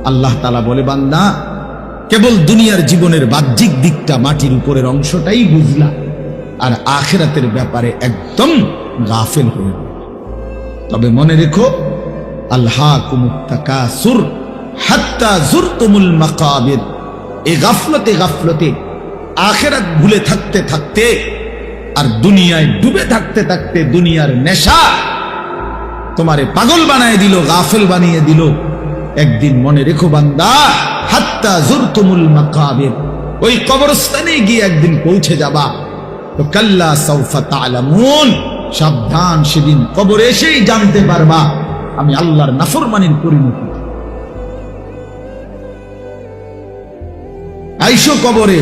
আল্লাহ তাআলা বলে, বান্দা কেবল দুনিয়ার জীবনের বাহ্যিক দিকটা, মাটির উপরের অংশটাই বুঝলা, আর আখিরাতের ব্যাপারে একদম গাফিল হয়ে গেল। তবে মনে রেখো, আলহাকুমুত তাকাসুর হাত্তা যুরতুমুল মাকাবির। এই গাফলতে গাফলতে আখিরাত ভুলে থাকতে থাকতে আর দুনিয়ায় ডুবে থাকতে থাকতে দুনিয়ার নেশা তোমারে পাগল বানায় দিল, গাফিল বানিয়ে দিল। একদিন মনে রেখো বান্দা, হাত্তা যুরতুমুল মাকাবির, ওই কবরস্থানে গিয়ে একদিন পৌঁছে যাবা। তো কাল্লা সাউফা তা'লামুন, সাবধান, সেদিন কবরে এসেই জানতে পারবা আমি আল্লাহর নাফরমানির পরিণতি। আইসো কবরে,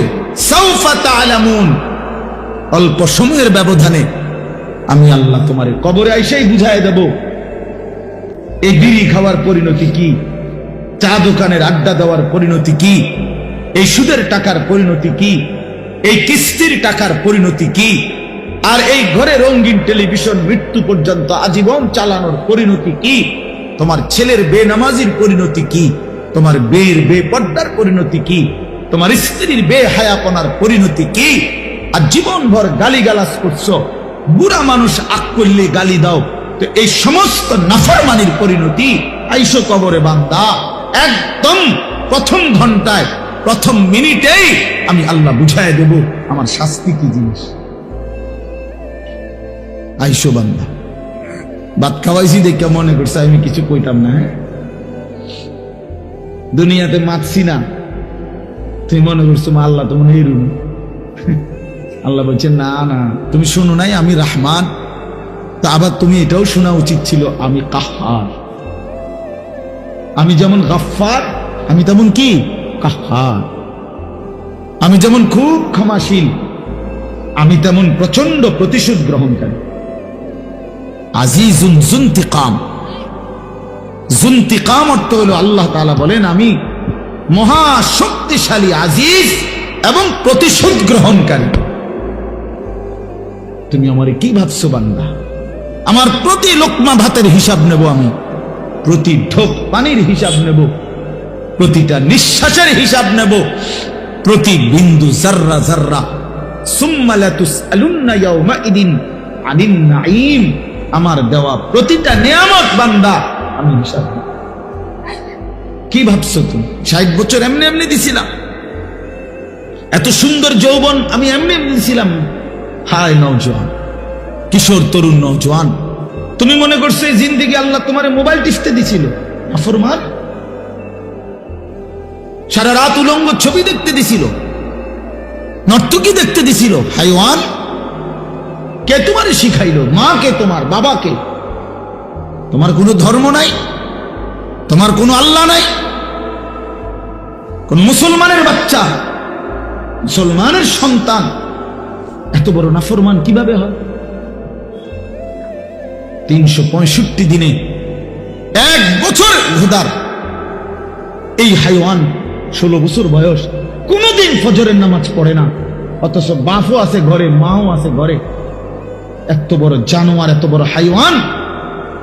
সাউফা তা'লামুন, অল্প সময়ের ব্যবধানে আমি আল্লাহ তোমারে কবরে আইসাই বুঝায় দেব এই বিড়ি খাওয়ার পরিণতি কি, চা দোকানের আড্ডা দেওয়ার পরিণতি কি, এই সুদের টাকার পরিণতি কি, এই কিস্তির টাকার পরিণতি কি, আর এই ঘরে রঙিন টেলিভিশন মৃত্যু পর্যন্ত আজীবন চালানোর পরিণতি কি, তোমার ছেলের বেনামাজির পরিণতি কি, তোমার বের বেপর্দার পরিণতি কি, তোমার স্ত্রীর বেহায়াপনার পরিণতি কি। আর জীবনভর গালিগালাজ করছো, বুড়া মানুষ আক করলে গালি দাও, তো এই সমস্ত নাফরমানির পরিণতি। আইসো কবরে বান্দা, একদম প্রথম ঘন্টায়, প্রথম মিনিটেই আমি আল্লাহ বুঝায় দেব আমার শাস্তি কি জিনিস। আইসো বান্দা। ভাত খাওয়াইছি দেখে মনে করছে আমি কিছু কইতাম না। হ্যাঁ, দুনিয়াতে মাতছি না, তুমি মনে করছো আল্লাহ তো মনে এরুন। আল্লাহ বলছে, না না, তুমি শোনো নাই আমি রহমান। তা আবার তুমি এটাও শোনা উচিত ছিল আমি কাহ্হার। আমি যেমন গাফফার, আমি তেমন কি কাহ্হার। আমি যেমন খুব ক্ষমাশীল, আমি তেমন প্রচন্ড প্রতিশোধ গ্রহণকারী। আজিজুন যুনতিকাম। যুনতিকাম অর্থ হলো আল্লাহ তাআলা বলেন আমি মহা শক্তিশালী, আজিজ এবং প্রতিশোধ গ্রহণকারী। তুমি আমারে কি ভাবছো বান্দা? আমার প্রতি লোকমা ভাতের হিসাব নেব আমি, প্রতি ঢোক পানির হিসাব নেব, প্রতিটা নিঃশ্বাসের হিসাব নেব, প্রতি বিন্দু জাররা জাররা। সুম্মা লা তুসআলুন্না ইয়াওমাইদিন আনিন নাঈম। আমার দেওয়া প্রতিটা নিয়ামত বান্দা আমি হিসাব নেব। কি ভাবছো তুমি 60 বছর এমনি এমনি দিছিলাম? এত সুন্দর যৌবন আমি এমনি এমনি দিছিলাম? হায় নওজোয়ান, কিশোর তরুণ নওজোয়ান, তুমি মনে করছো এই জিন্দেগি আল্লাহ তোমার মোবাইল টিপতে দিছিল? নাফরমান। সারা রাত উলঙ্গ ছবি দেখতে দিছিল, নর্তকী দেখতে দিছিল? হাইওয়ান। কে তোমারে শিখাইলো? মা কে? তোমার বাবা কে? তোমার কোনো ধর্ম নাই, তোমার কোনো আল্লাহ নাই। কোন মুসলমানের বাচ্চা, মুসলমানের সন্তান এত বড় নাফরমান কিভাবে হয়? 365 দিনে 1 বছর ঘোদার এই হাইওয়ান 16 বছর বয়স, কোনদিন ফজরের নামাজ পড়ে না, অথচ বাপও আছে ঘরে, মাও আছে ঘরে। এত বড় জানোয়ার, এত বড় হাইওয়ান,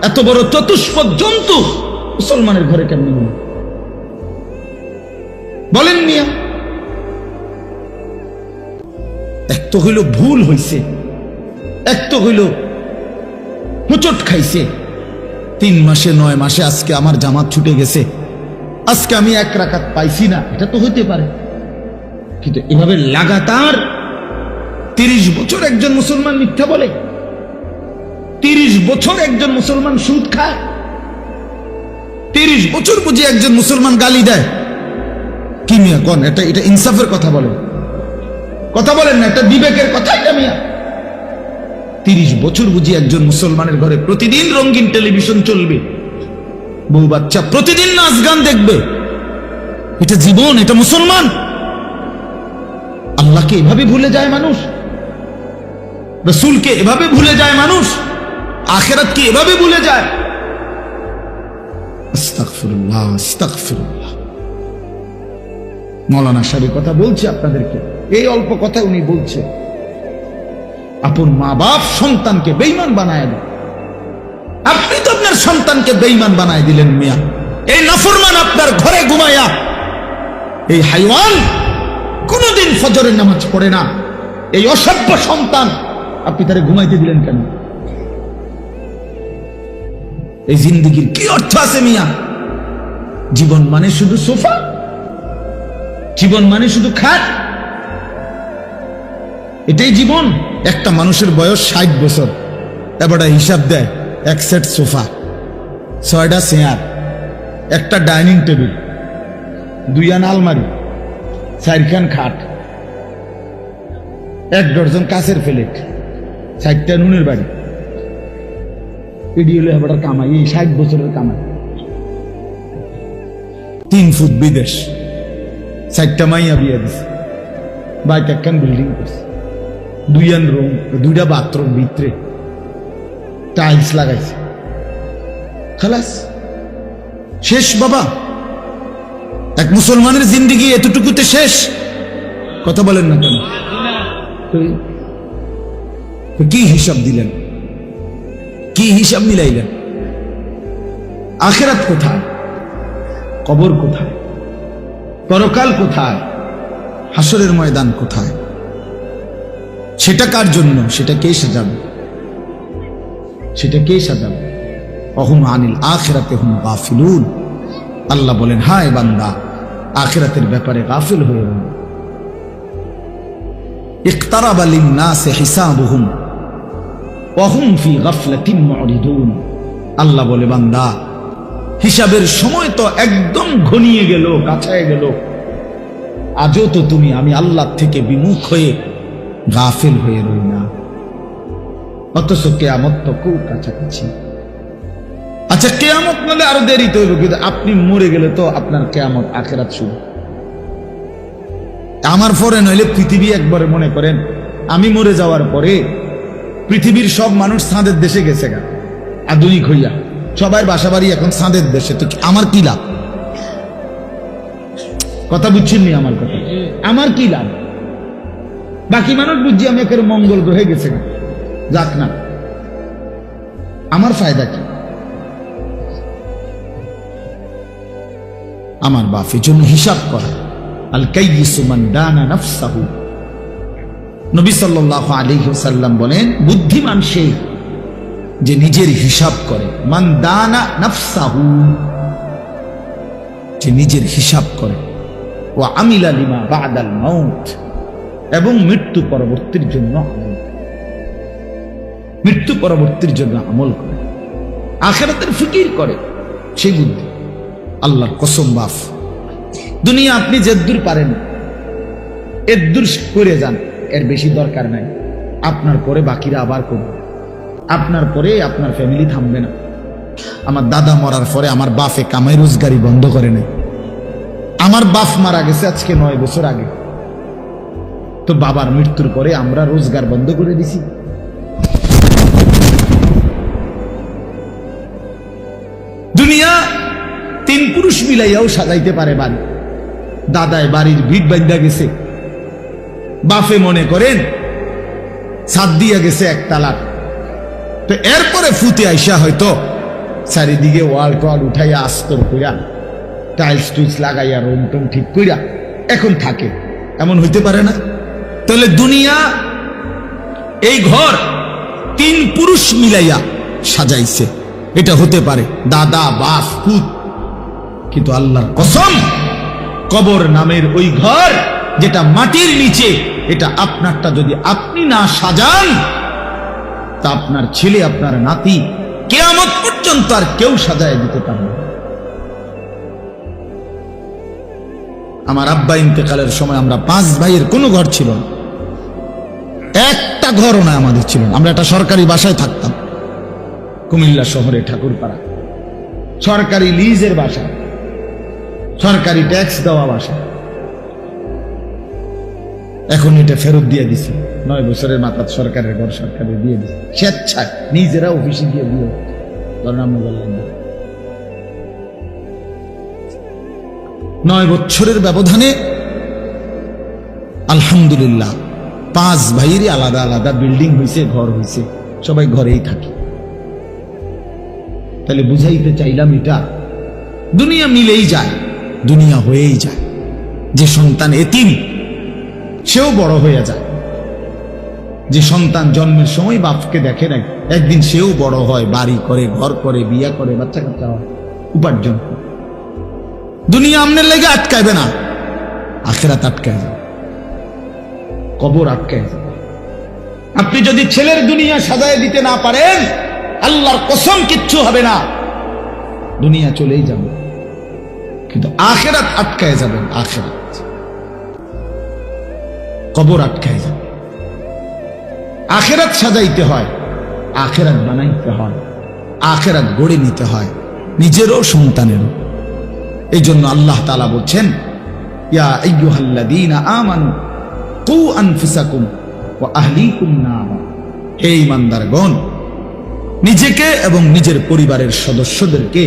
এত বড় চতুষ্পদ জন্তু মুসলমানের ঘরে কেমনি হল বলেন মিয়া? এক তো হইল ভুল হইছে, এক তো হইল হোঁচট খাইছে। 3 মাসে 9 মাসে আজকে আমার জামাত ছুটে গেছে, আজকে আমি 1 রাকাত পাইছি না, এটা তো হইতে পারে। কিন্তু এভাবে লাগাতার 30 বছর একজন মুসলমান মিথ্যা বলে, 30 বছর একজন মুসলমান সুদ খায়, 30 বছর বুঝি একজন মুসলমান গালি দেয়। কি মিয়া কোন? এটা ইনসাফের কথা বলেন, কথা বলেন না, এটা বিবেকের কথা এটা মিয়া? 30 বছর বুঝি একজন মুসলমানের ঘরে প্রতিদিন রঙিন টেলিভিশন চলবে, বউ বাচ্চা প্রতিদিন নাচ গান দেখবে? এটা জীবন? এটা মুসলমান? আল্লাহকে এভাবে ভুলে যায় মানুষ, রাসূলকে এভাবে ভুলে যায় মানুষ, আখিরাতকে এভাবে ভুলে যায়। আস্তাগফিরুল্লাহ, আস্তাগফিরুল্লাহ। মৌলানা সাহেব কথা বলছে আপনাদেরকে, এই অল্প কথা উনি বলছে। আপন মা বাপ সন্তানকে বেঈমান বানায় দেয়। আপনি তো আপনার সন্তানকে বেঈমান বানায় দিলেন মিয়া। এই নাফরমান আপনার ঘরে ঘুমায়া, এই হাইওয়ান কোনদিন ফজরের নামাজ পড়ে না, এই অসভ্য সন্তান আপনি তারে ঘুমাইতে দিলেন কেন? এই জিন্দেগির কি অর্থ আছে মিয়া? জীবন মানে শুধু সোফা? জীবন মানে শুধু খাট? এটাই জীবন? একটা মানুষের বয়স 60 বছর, এবার হিসাব দেয়, এক সেট সোফা, 6টা চেয়ার, একটা ডাইনিং টেবিল, 2 আলমারি, 4খান খাট, 1 ডজন কাঁচের প্লেট, 4টা নুনের বাড়ি। এটি হলো এবার কামাই, এই 60 বছরের কামাই। 3 ফুট বিদেশ, 4টা মাইয়া বিয়ে দিছে, বাড়িতে একখান বিল্ডিং করছে, 2 রুম, 2টা বাথরুম, ভিতরে টাইলস লাগাইছে, খালাস শেষ। বাবা, এক মুসলমানের জিন্দেগি এতটুকুতে শেষ? কথা বলেন না কেন? তো কি হিসাব দিলেন? কি হিসাব মিলাইলেন? আখিরাত কোথায়? কবর কোথায়? পরকাল কোথায়? হাসরের ময়দান কোথায়? সেটা কার জন্য? সেটা কে সাজাবে? সেটা কে সাজাবে? অহুম আনিল আখিরাতে হুম গাফিলুন। আল্লাহ বলেন, হায় বান্দা, আখিরাতের ব্যাপারে গাফিল হয়ে গেল। ইকতারাবা লিন-নাসি হিসাবুহুম ওয়া হুম ফি গাফলাতিন মুরিদুন। আল্লাহ বলে, বান্দা, হিসাবের সময় তো একদম ঘনিয়ে গেল, কাছায় গেল, আজও তো তুমি আমি আল্লাহ থেকে বিমুখ হয়ে গাফিল হয়ে রই না। অথচ কিয়ামত তো খুব কাছাকাছি। আচ্ছা, কিয়ামত মানে আরো দেরিতে হইব, কিন্তু আপনি মরে গেলে তো আপনার কিয়ামত, আখিরাত শুরু। আমার পরে নইলে পৃথিবী, একবারে মনে করেন আমি মরে যাওয়ার পরে পৃথিবীর সব মানুষ চাঁদের দেশে গেছে গা, আধুনিক হইয়া সবার বাসা বাড়ি এখন চাঁদের দেশে, তো আমার কি লাভ? কথা বুঝছেননি আমার কথা? আমার কি লাভ? বাকি মানুষ বুঝছি আমি একের মঙ্গল গ্রহে গেছে গা, যাক না, আমার ফায়দা কি? আমার বাপের জন্য হিসাব করা। আল কাইয়িসু মান দানা নাফসাহু। নবী সাল্লাল্লাহু আলাইহি ওয়াসাল্লাম বলেন, বুদ্ধিমান সে যে নিজের হিসাব করে। মান দানা নাফসাহু, যে নিজের হিসাব করে। ওয়া আমিলা লিমা বাদাল মাউত, এবং মৃত্যু পরবর্তীর জন্য আমল, মৃত্যু পরবর্তীর জন্য আমল করে, আখিরাতের ফিকির করে, সেই বুদ্ধি। আল্লাহর কসম বাপ, দুনিয়া আপনি যেদূর পারেন এদূর করে যান, এর বেশি দরকার নাই। আপনার পরে বাকিরা আবার করবে, আপনার পরে আপনার ফ্যামিলি থামবে না। আমার দাদা মরার পরে আমার বাপে কামাই রোজগারি বন্ধ করে নেই। আমার বাপ মারা গেছে আজকে 9 বছর আগে, তো বাবার মৃত্যুর পরে আমরা রোজগার বন্ধ করে দিছি। দুনিয়া 3 পুরুষ মিলাইয়াও সাজাইতে পারে বাড়ি। দাদায় বাড়ির ভিট বাঁধা গেছে, বাপে মনে করেন ছাদ দিয়া গেছে 1 তালার, তো এরপরে ফুতে আইসা হয়তো চারিদিকে ওয়াল টোয়াল উঠাইয়া আস্তর কইরা টাইলস টুইলস লাগাইয়া রুম টুম ঠিক কইরা এখন থাকে। এমন হইতে পারে না? তাহলে দুনিয়া এই ঘর 3 পুরুষ মিলাইয়া সাজাইছে, এটা হতে পারে দাদা বাপ পুত। কিন্তু আল্লাহর কসম, কবর নামের ওই ঘর যেটা মাটির নিচে, এটা আপনারটা যদি আপনি না সাজান, তা আপনার ছেলে, আপনার নাতি, কিয়ামত পর্যন্ত আর কেউ সাজায় দিতে পারবে না। আমার আব্বা ইন্তেকালের সময় আমরা 5 ভাইয়ের কোনো ঘর ছিল না, একটা ঘরও না আমাদের ছিল না। আমরা একটা সরকারি বাসায় থাকতাম, কুমিল্লা শহরে ঠাকুরপাড়া, সরকারি লিজের বাসা, সরকারি ট্যাক্স দেওয়া বাসা। এখন এটা ফেরত দিয়ে দিছে, 9 বছরের মাথা সরকারের ঘর সরকারে দিয়ে দিছে, স্বেচ্ছায় নিজেরা অফিসে দিয়ে দিয়ে ধর্নাম বললেন। 9 বছরের ব্যবধানে আলহামদুলিল্লাহ 5 ভাইয়েরই আলাদা আলাদা বিল্ডিং হয়েছে, ঘর হয়েছে, সবাই ঘরেই থাকে। তাহলে বুঝাইতে চাইলাম এটা দুনিয়া মিলেই যায়, দুনিয়া হয়েই যায়। যে সন্তান এতিম সেও বড় হয়ে যায়, যে সন্তান জন্মের সময় বাপকে দেখে নাই একদিন সেও বড় হয়, বাড়ি করে, ঘর করে, বিয়া করে, বাচ্চা কাচ্চা হয়, উপার্জন করে। দুনিয়া আমনের লেগে আটকাইবে না, আখিরাত আটকায় যাবে, কবর আটকায় যাবে। আপনি যদি ছেলের দুনিয়া সাজায় দিতে না পারেন, আল্লাহর কসম কিচ্ছু হবে না, দুনিয়া চলেই যাবে, কিন্তু আখিরাত আটকায় যাবেন। আখিরাত, কবর আটকায় যাবে। আখিরাত সাজাইতে হয়, আখিরাত বানাইতে হয়, আখিরাত গড়ে নিতে হয়, নিজেরও সন্তানেরও। এই জন্য আল্লাহ তাআলা বলছেন, ইয়া আইয়ুহাল্লাযীনা আমানু কু আনফুসাকুম ওয়া আহলিকুম নারা। হে ঈমানদারগণ, নিজেকে এবং নিজের পরিবারের সদস্যদেরকে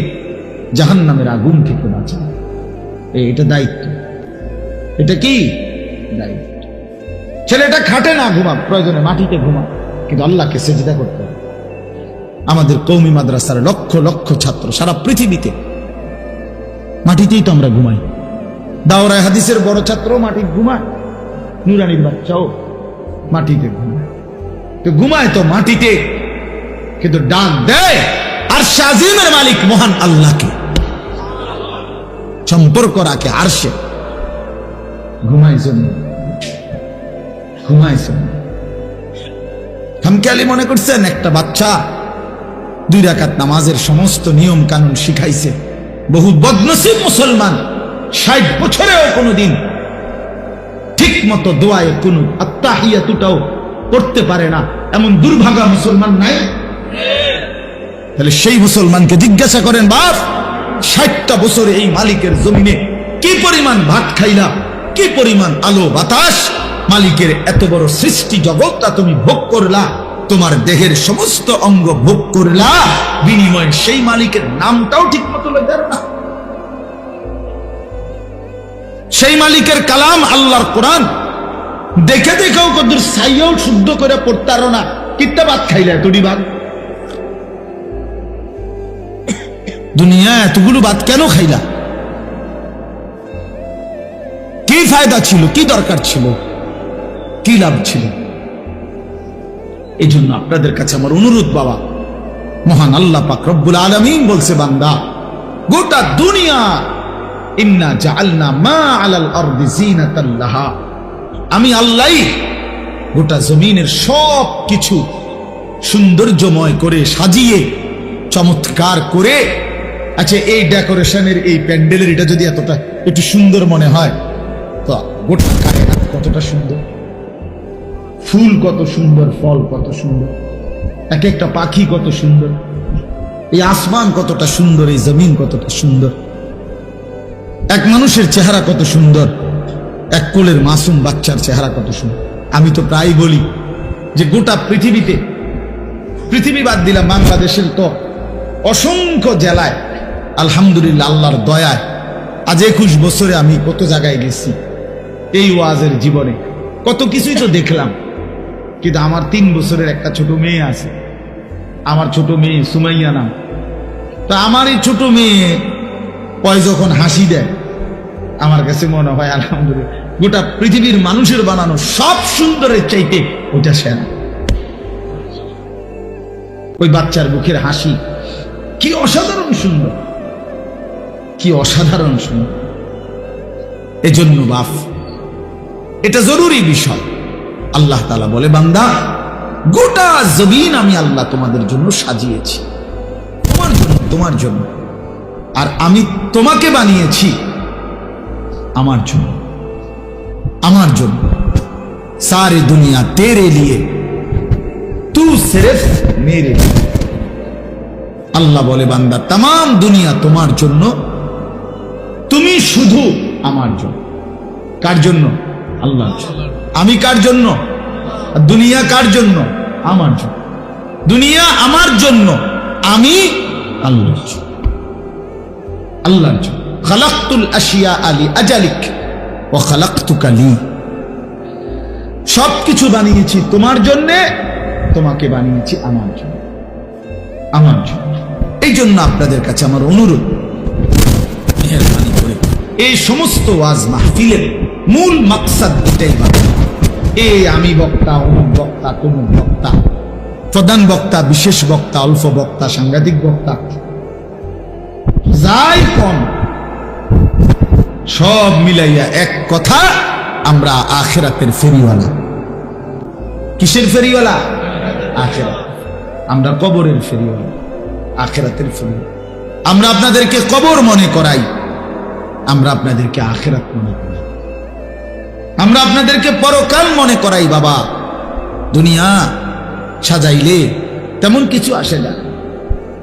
জাহান্নামের আগুন থেকে বাঁচাও। এটা দায়িত্ব। এটা কি দায়িত্ব? ছেলেটা খাটে না ঘুমা, প্রয়োজনে মাটিতে ঘুমা, কিন্তু আল্লাহকে সেজদা করতে হবে। আমাদের কওমি মাদ্রাসার লক্ষ লক্ষ ছাত্র সারা পৃথিবীতে মাটিতেই তো আমরা ঘুমাই। দাওরায়ে হাদিসের বড় ছাত্র মাটিতে ঘুমায়, নুরানির বাচ্চাও মাটিতে ঘুমায়। তো ঘুমায় তো মাটিতে, কিন্তু ডাক দেয় আরশে আজিমের মালিক মহান আল্লাহকে, সম্পর্ক রাখে আরশে। ঘুমাইছেন, ঘুমাইছেন। খামখেয়ালি মনে করছেন একটা বাচ্চা 2 রাকাত নামাজের সমস্ত নিয়ম কানুন শিখাইছে। বহু বদনসিব মুসলমান 60 বছরেও কোনোদিন ঠিক মতো দোয়ায়ে কুনুত আত্তাহিয়াতুটাও করতে পারে না, এমন দুর্ভাগা মুসলমান নাই? তাহলে সেই মুসলমানকে জিজ্ঞাসা করেন, বাপ 60টা বছর এই মালিকের জমিনে কি পরিমাণ ভাত খাইলা, কি পরিমাণ আলো বাতাস, মালিকের এত বড় সৃষ্টি জগৎটা তুমি ভোগ করলা, তোমার দেহের সমস্ত অঙ্গ ভোগ করলা, বিনিময়ে সেই মালিকের নামটাও ঠিক মতো লইতে না। সেই মালিকের কালাম আল্লাহর কোরআন দেখে দেখেও কদ্দুর সাইয়াও শুদ্ধ করে পড়তারো না, কিত্তা ভাত খাইলা, এতটি ভাত। দুনিয়া এতগুলো ভাত কেন খাইলা? কি ফায়দা ছিল, কি দরকার ছিল, কি লাভ ছিল? এই জন্য আপনাদের কাছে আমার অনুরোধ, বাবা, মহান আল্লাহ পাক রব্বুল আলামিন বলছে, বান্দা গোটা দুনিয়া ইন্না জাআলনা মা আলাল আরদি জিনাতাল লাহা, আমি আল্লাহই গোটা জমিনের সব কিছু সৌন্দর্যময় করে সাজিয়ে চমৎকার করে। আচ্ছা, এই ডেকোরেশনের, এই প্যান্ডেলের এটা যদি এতটা একটু সুন্দর মনে হয়, তো গোটা কায়নাত কতটা সুন্দর, ফুল কত সুন্দর, ফল কত সুন্দর, এক একটা পাখি কত সুন্দর, এই আসমান কতটা সুন্দর, এই জমিন কতটা সুন্দর, এক মানুষের চেহারা কত সুন্দর, এক কোলের মাসুম বাচ্চার চেহারা কত সুন্দর। আমি তো প্রায় বলি যে গোটা পৃথিবীতে, পৃথিবী বাদ দিলাম, বাংলাদেশের তো অসংখ্য জেলায় আলহামদুলিল্লাহ আল্লাহর দয়ায় আজ 21 বছরে আমি কত জায়গায় গেছি। এই ওয়াজের জীবনে কত কিছুই তো দেখলাম, কিন্তু আমার 3 বছরের একটা ছোট মেয়ে আছে, আমার ছোট মেয়ে সুমাইয়া নাম। তা আমার এই ছোট মেয়ে পয় যখন হাসি দেয়, আমার কাছে মনে হয় আলহামদুলিল্লাহ গোটা পৃথিবীর মানুষের বানানো সব সুন্দরের চাইতে ওইটা সেরা। ওই বাচ্চার মুখের হাসি কি অসাধারণ সুন্দর, কি অসাধারণ সুন্দর। এজন্য বাপ, এটা জরুরি বিষয়। আল্লাহ তাআলা বলে, বান্দা গোটা জমিন আমি আল্লাহ তোমাদের জন্য সাজিয়েছি, তোমার জন্য, তোমার জন্য। আর আমি তোমাকে বানিয়েছি আমার জন্য, আমার জন্য। सारी दुनिया तेरे लिए, तू सिर्फ मेरे लिए। আল্লাহ বলে, বান্দা तमाम দুনিয়া তোমার জন্য, তুমি শুধু আমার জন্য। কার জন্য? আল্লাহর জন্য। আমি কার জন্য? দুনিয়া কার জন্য? আমার জন্য। দুনিয়া আমার জন্য, আমি আল্লাহর জন্য, আল্লাহর জন্য। খালাকতুল আশিয়া আলি আজালিক ওয়া খালাকতুকা লি। সবকিছু বানিয়েছি তোমার জন্য, তোমাকে বানিয়েছি আমার জন্য, আমার জন্য। এই জন্য আপনাদের কাছে আমার অনুরোধ, মেহেরবানি করে এই সমস্ত ওয়াজ মাহফিলের মূল মাকসাদ এটাই বাবা। আমি বক্তা, অমুক বক্তা, তমুক বক্তা, প্রধান বক্তা, বিশেষ বক্তা, অল্প বক্তা, সাংঘাতিক বক্তা, যাই কম সব মিলাইয়া এক কথা, আমরা আখিরাতের ফেরিওয়ালা। কিসের ফেরিওয়ালা? আখিরাত। আমরা কবরের ফেরিওয়ালা, আখিরাতের ফেরিওয়ালা। আমরা আপনাদেরকে কবর মনে করাই, আমরা আপনাদেরকে আখিরাত মনে করাই, আমরা আপনাদেরকে পরকাল মনে করাই। বাবা, দুনিয়া সাজাইলে তেমন কিছু আসে না।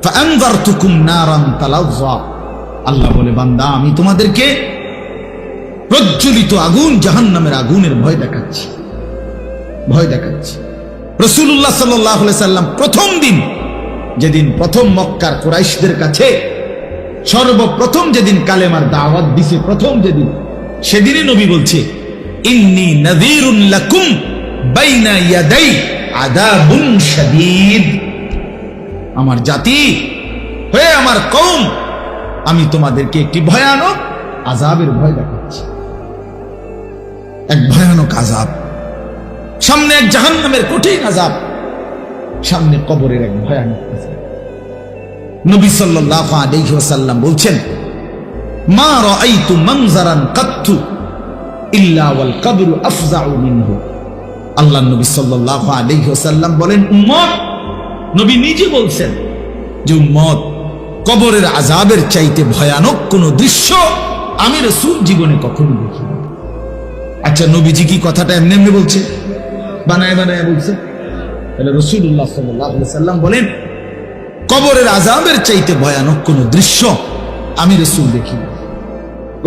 ফাআনযারতুকুম নারান তালাযযা, আল্লাহ বলে বান্দা আমি তোমাদেরকে প্রজ্বলিত আগুন, জাহান্নামের আগুনের ভয় দেখাচ্ছি, ভয় দেখাচ্ছি। রাসূলুল্লাহ সাল্লাল্লাহু আলাইহি সাল্লাম প্রথম দিন, যেদিন প্রথম মক্কার কুরাইশদের কাছে সর্বপ্রথম যেদিন কালেমার দাওয়াত দিছে, প্রথম যেদিন, সেদিনই নবী বলছে ইন্নী নাযীরুন লাকুম বাইনা ইয়াদাই আযাবুন শাদীদ। আমার জাতি হয়ে আমার কওম, আমি তোমাদেরকে একটি ভয়ানক আযাবের ভয় দেখাচ্ছি। এক ভয়ানক আযাব, সামনে এক জাহান্নামের কঠিন আযাব, সামনে কবরের এক ভয়ানক আযাব। নবী সাল্লাল্লাহু আলাইহি ওয়াসাল্লাম বলছেন মা রাআইতু মানজারান কাত্তু ইল্লা ওয়াল কবরু আফজাউ মিনহু। আল্লাহর নবী সাল্লাল্লাহু আলাইহি ওয়াসাল্লাম বলেন, উম্মত, নবী নিজে বলছেন যে উম্মত, কবরের আযাবের চাইতে ভয়ানক কোন দৃশ্য আমি রাসূল জীবনে কখনো দেখিনি। আচ্ছা, নবীজি কি কথাটা এমনি এমনি বলছে, বানায় বানায় বলছে? তাহলে রাসূলুল্লাহ সাল্লাল্লাহু আলাইহি ওয়াসাল্লাম বলেন কবরের আযাবের চাইতে ভয়ানক কোন দৃশ্য আমি রাসূল দেখিনি।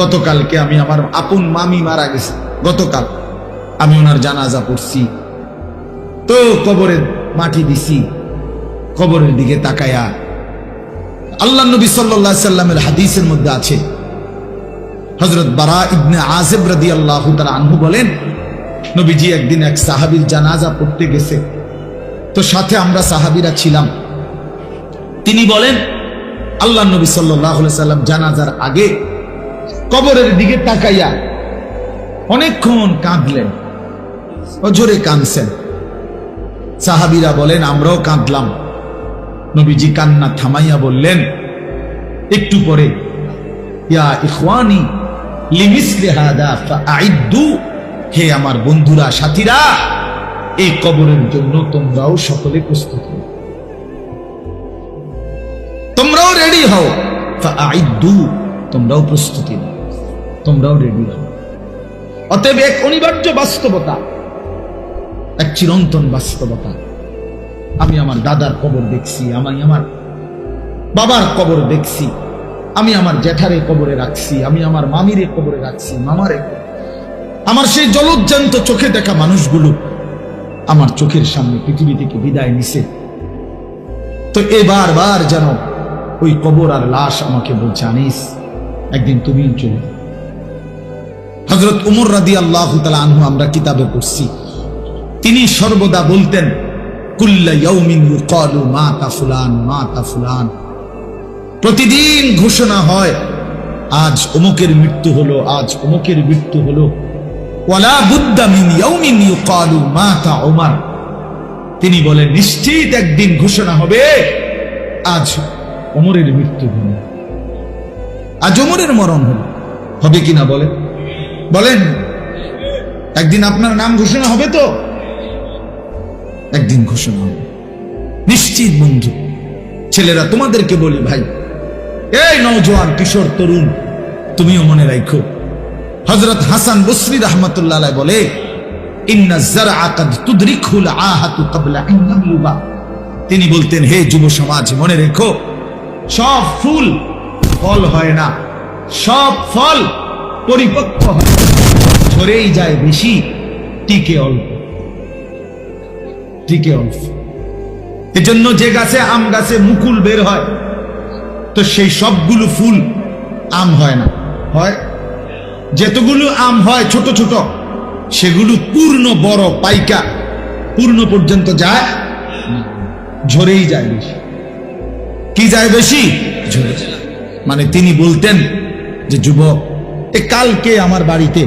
গতকালকে আমি, আমার আপন মামি মারা গেছে, গতকাল আমি ওনার জানাজা পড়ছি, তো কবরে মাটি দিছি, কবরের দিকে তাকায়া আল্লাহ নবী সাল্লাল্লাহু আলাইহি সাল্লামের হাদিসের মধ্যে আছে, হযরত বারা ইবনে আযিব রাদিয়াল্লাহু তাআলা আনহু বলেন, নবীজি একদিন এক সাহাবীর জানাজা পড়তে গেছে, তো সাথে আমরা সাহাবীরা ছিলাম। তিনি বলেন আল্লাহ নবী সাল্লাল্লাহু আলাইহি সাল্লাম জানাজার আগে কবরের দিকে তাকাইয়া অনেকক্ষণ কাঁদলেন, জোরে কাঁদছেন। সাহাবীরা বলেন আমরাও কাঁদলাম। নবীজি কান্না থামাইয়া বললেন একটু পরে, ইয়া ইখওয়ানি লিমিসলি হাদা ফাআইদ্দু, হে আমার বন্ধুরা, সাথীরা, এই কবরের জন্য তোমরাও সকলে প্রস্তুত হও, তোমরাও রেডি হও। ফাআইদ্দু, তোমরাও প্রস্তুতি নাও, তোমরাও রেডি হও। অতএব এক অনিবার্য বাস্তবতা, এক চিরন্তন বাস্তবতা। আমি আমার দাদার কবর দেখছি, আমি আমার বাবার কবর দেখছি, আমি আমার জ্যাঠারে কবরে রাখছি, আমি আমার মামিরে কবরে রাখছি, মামারে, আমার সেই জলজ্জান্ত চোখে দেখা মানুষগুলো আমার চোখের সামনে পৃথিবী থেকে বিদায় নিছে। তো এবার বার যেন ওই কবর আর লাশ আমাকে বলছে, আনিস, একদিন তুমি চলে যাবে। হযরত উমর রাদিয়াল্লাহু তাআলা আনহু, আমরা কিতাবে পড়ছি, তিনি সর্বদা বলতেন কুল্লা ইয়াউমিন ইউকালু মাতা ফুলান মাতা ফুলান, প্রতিদিন ঘোষণা হয় আজ অমুকের মৃত্যু হলো, আজ অমুকের মৃত্যু হলো। ওয়ালা বুদ্দা মিন ইয়াউমিন ইউকালু মাতা উমর, তিনি বলেন নিশ্চিত একদিন ঘোষণা হবে আজ ওমরের মৃত্যু হলো, আজ ওমরের মরণ হলো। হবে কিনা বলেন? বলেন, একদিন আপনার নাম ঘোষণা হবে, তো একদিন ঘোষণা হবে নিশ্চিত। বন্ধু, ছেলেরা, তোমাদেরকে বলি ভাই, এই নওজোয়ান কিশোর তরুণ, তুমিও মনে রাখো, হযরত হাসান বসরি রাহমাতুল্লাহ আলাইহি বলে ইন্না যারআ কাদ তুদরিকুল আহাতু ক্বাবলা আন ইয়াবলুগা। তিনি বলতেন, হে যুব সমাজ, মনে রেখো, সব ফুল ফল হয় না, সব ফল পরিপক্ক হয়, ঝরেই যায় বেশি, টিকে অল্প, টিকে অল্প। এজন্য যে গাছে আম গাছে মুকুল বের হয়, তো সেই সবগুলো ফুল আম হয় না, হয় যেতগুলো আম হয় ছোট ছোট, সেগুলো পূর্ণ বড় পাইকা পূর্ণ পর্যন্ত যায়, ঝরেই যায় বেশি। কি যায় বেশি? ঝরে যায়। মানে তিনি বলতেন যে যুবক, এ কালকে আমার বাড়িতে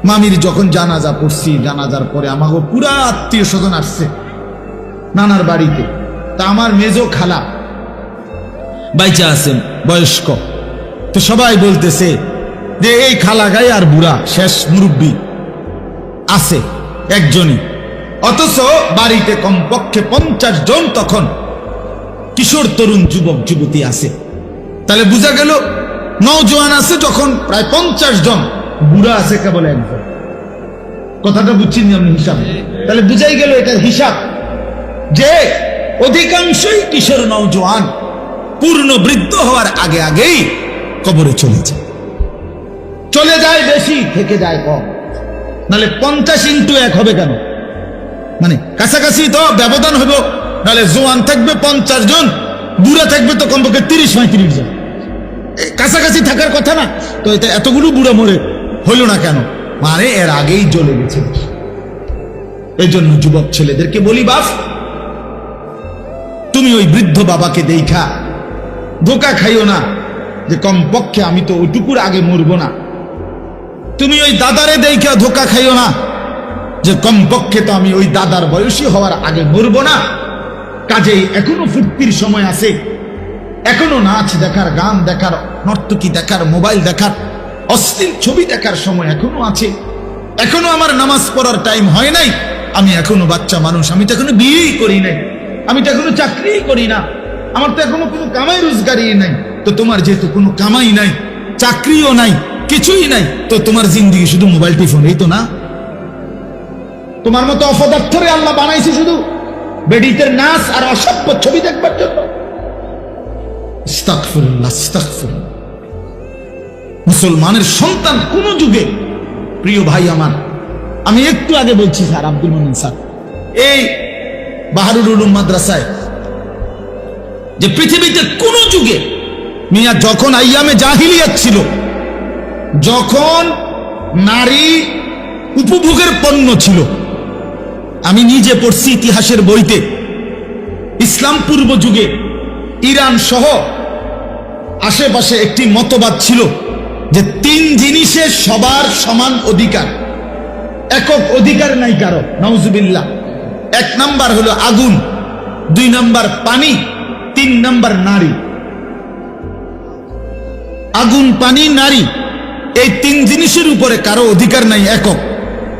মামির যখন জানাজা পড়ছি, জানাজার পরে আমাকে পুরা আত্মীয় স্বজন আসছে নানার বাড়িতে। তা আমার মেজো খালা বাইচা আছেন, বয়স্ক। তো সবাই বলতেছে যে এই খালা গায়ে আর বুড়া শেষ মুরব্বী আছে একজনই, অথচ বাড়িতে কমপক্ষে 50 জন তখন কিশোর তরুণ যুবক যুবতী আছে। তাহলে বোঝা গেল নওজোয়ান আছে যখন প্রায় 50 জন, বুড়া আছে কেবল একজন। কথাটা বুঝছেন আপনি হিসাব? তাহলে বুঝাই গেল এটার হিসাব যে অধিকাংশই কিশোর নওজোয়ান পূর্ণ বৃদ্ধ হওয়ার আগে আগেই কবরে চলে যায় বেশি, থেকে যায় কম। নাহলে 50 ইন্টু 1 হবে কেন? মানে কাছাকাছি তো ব্যবধান হইব। নাহলে জোয়ান থাকবে 50 জন, বুড়া থাকবে তো কমপক্ষে 30-35 জন, কাছাকাছি থাকার কথা না। তো এটা এতগুলো বুড়া মরে হইল না কেন? মানে এর আগেই চলে গেছে। এই জন্য যুবক ছেলেদেরকে বলি, বাপ তুমি ওই বৃদ্ধ বাবাকে দেখা ধোকা খাইও না যে কমপক্ষে আমি তো ওইটুকুর আগে মরবো না। তুমি ওই দাদারে দেখা ধোকা খাইও না যে কমপক্ষে তো আমি ওই দাদার বয়সী হওয়ার আগে মরবো না। কাজেই এখনো ফুর্তির সময় আছে, এখনো নাচ দেখার, গান দেখার, নর্তকী দেখার, মোবাইল দেখার, অশ্লীল ছবি দেখার সময় এখনো আছে। এখনো আমার নামাজ পড়ার টাইম হয় নাই। আমি এখনো বাচ্চা মানুষ, আমি তো এখনো বিয়েই করি নাই, আমি তো এখনো চাকরিই করি না, আমার তো এখনো কোনো কামাই রোজগারই নাই। তো তোমার যেহেতু কোনো কামাই নাই, চাকরিও নাই, কিছুই নাই, তো তোমার জিন্দিগি শুধু মোবাইল টিফোন, এই তো না? তোমার মতো অপদার্থরে আল্লাহ বানাইছে শুধু বেডিতের নাচ আর অসভ্য ছবি দেখবার জন্য। আস্তাগফিরুল্লাহ, আস্তাগফিরুল্লাহ। মুসলমানের সন্তান কোন যুগে, প্রিয় ভাই আমার, আমি একটু আগে বলছি স্যার আব্দুল মোমিন স্যার এই বাহারুল উলুম মাদ্রাসায়, যে পৃথিবীতে কোন যুগে মিয়া যখন আইয়ামে জাহিলিয়াত ছিল, যখন নারী উপভোগের পণ্য ছিল, আমি নিজে পড়ছি ইতিহাসের বইতে, ইসলাম পূর্ব যুগে ইরান সহ আশেপাশে একটি মতবাদ ছিল যে 3 জিনিসে সবার সমান অধিকার, একক অধিকার নাই কারো, নাউজুবিল্লাহ। 1 নাম্বার হলো আগুন, 2 নাম্বার পানি, 3 নাম্বার নারী। আগুন, পানি, নারী, এই 3 জিনিসের উপরে কারো অধিকার নাই, একক,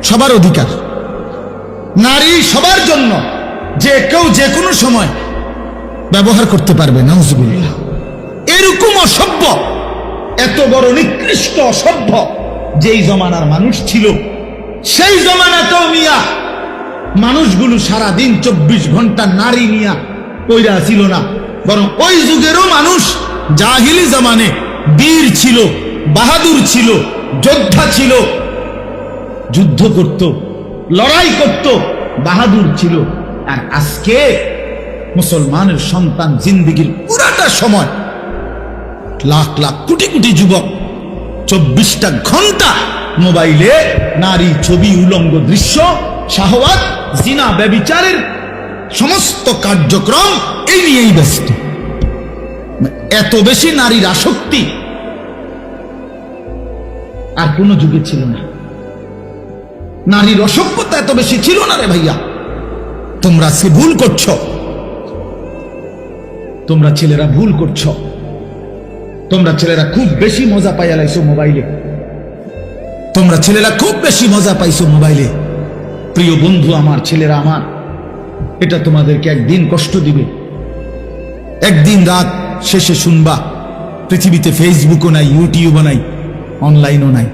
সবার অধিকার। নারী সবার জন্য, যে কেউ যে কোনো সময় ব্যবহার করতে পারবে, নাউজুবিল্লাহ। এরকম অসভ্য, এত বড় নিকৃষ্ট অসভ্য যেই জমানার মানুষ ছিল, সেই জমানাতেও মিয়া মানুষগুলো সারাদিন 24 ঘন্টা নারী নিয়া কইরা ছিল না, বরং ওই যুগেরও মানুষ জাহিলি জামানে বীর ছিল, বাহাদুর ছিল, যোদ্ধা ছিল, যুদ্ধ করত, লড়াই করত, বাহাদুর ছিল। আর আজকে মুসলমানের সন্তান জিন্দিগির পুরাটা সময় লাখ লাখ কোটি কোটি যুবক 24টা ঘন্টা মোবাইলে নারী ছবি, উলঙ্গ দৃশ্য, শাহওয়াত, জিনা, ব্যভিচারের সমস্ত কার্যক্রম এই নিয়েই ব্যস্ত। এত বেশি নারীর আসক্তি আর কোন যুগে ছিল না। নারীর অসভ্যতা এত বেশি ছিল না রে ভাইয়া। তোমরা আজকে ভুল করছো, তোমরা ছেলেরা ভুল করছো। তোমরা ছেলেরা খুব বেশি মজা পাইয়া লাইছো মোবাইলে, তোমরা ছেলেরা খুব বেশি মজা পাইছো মোবাইলে। প্রিয় বন্ধু আমার, ছেলেরা আমার, এটা তোমাদেরকে একদিন কষ্ট দিবে। একদিন রাত শেষে শুনবা পৃথিবীতে ফেসবুকও নাই, ইউটিউবও নাই, অনলাইনও নাই।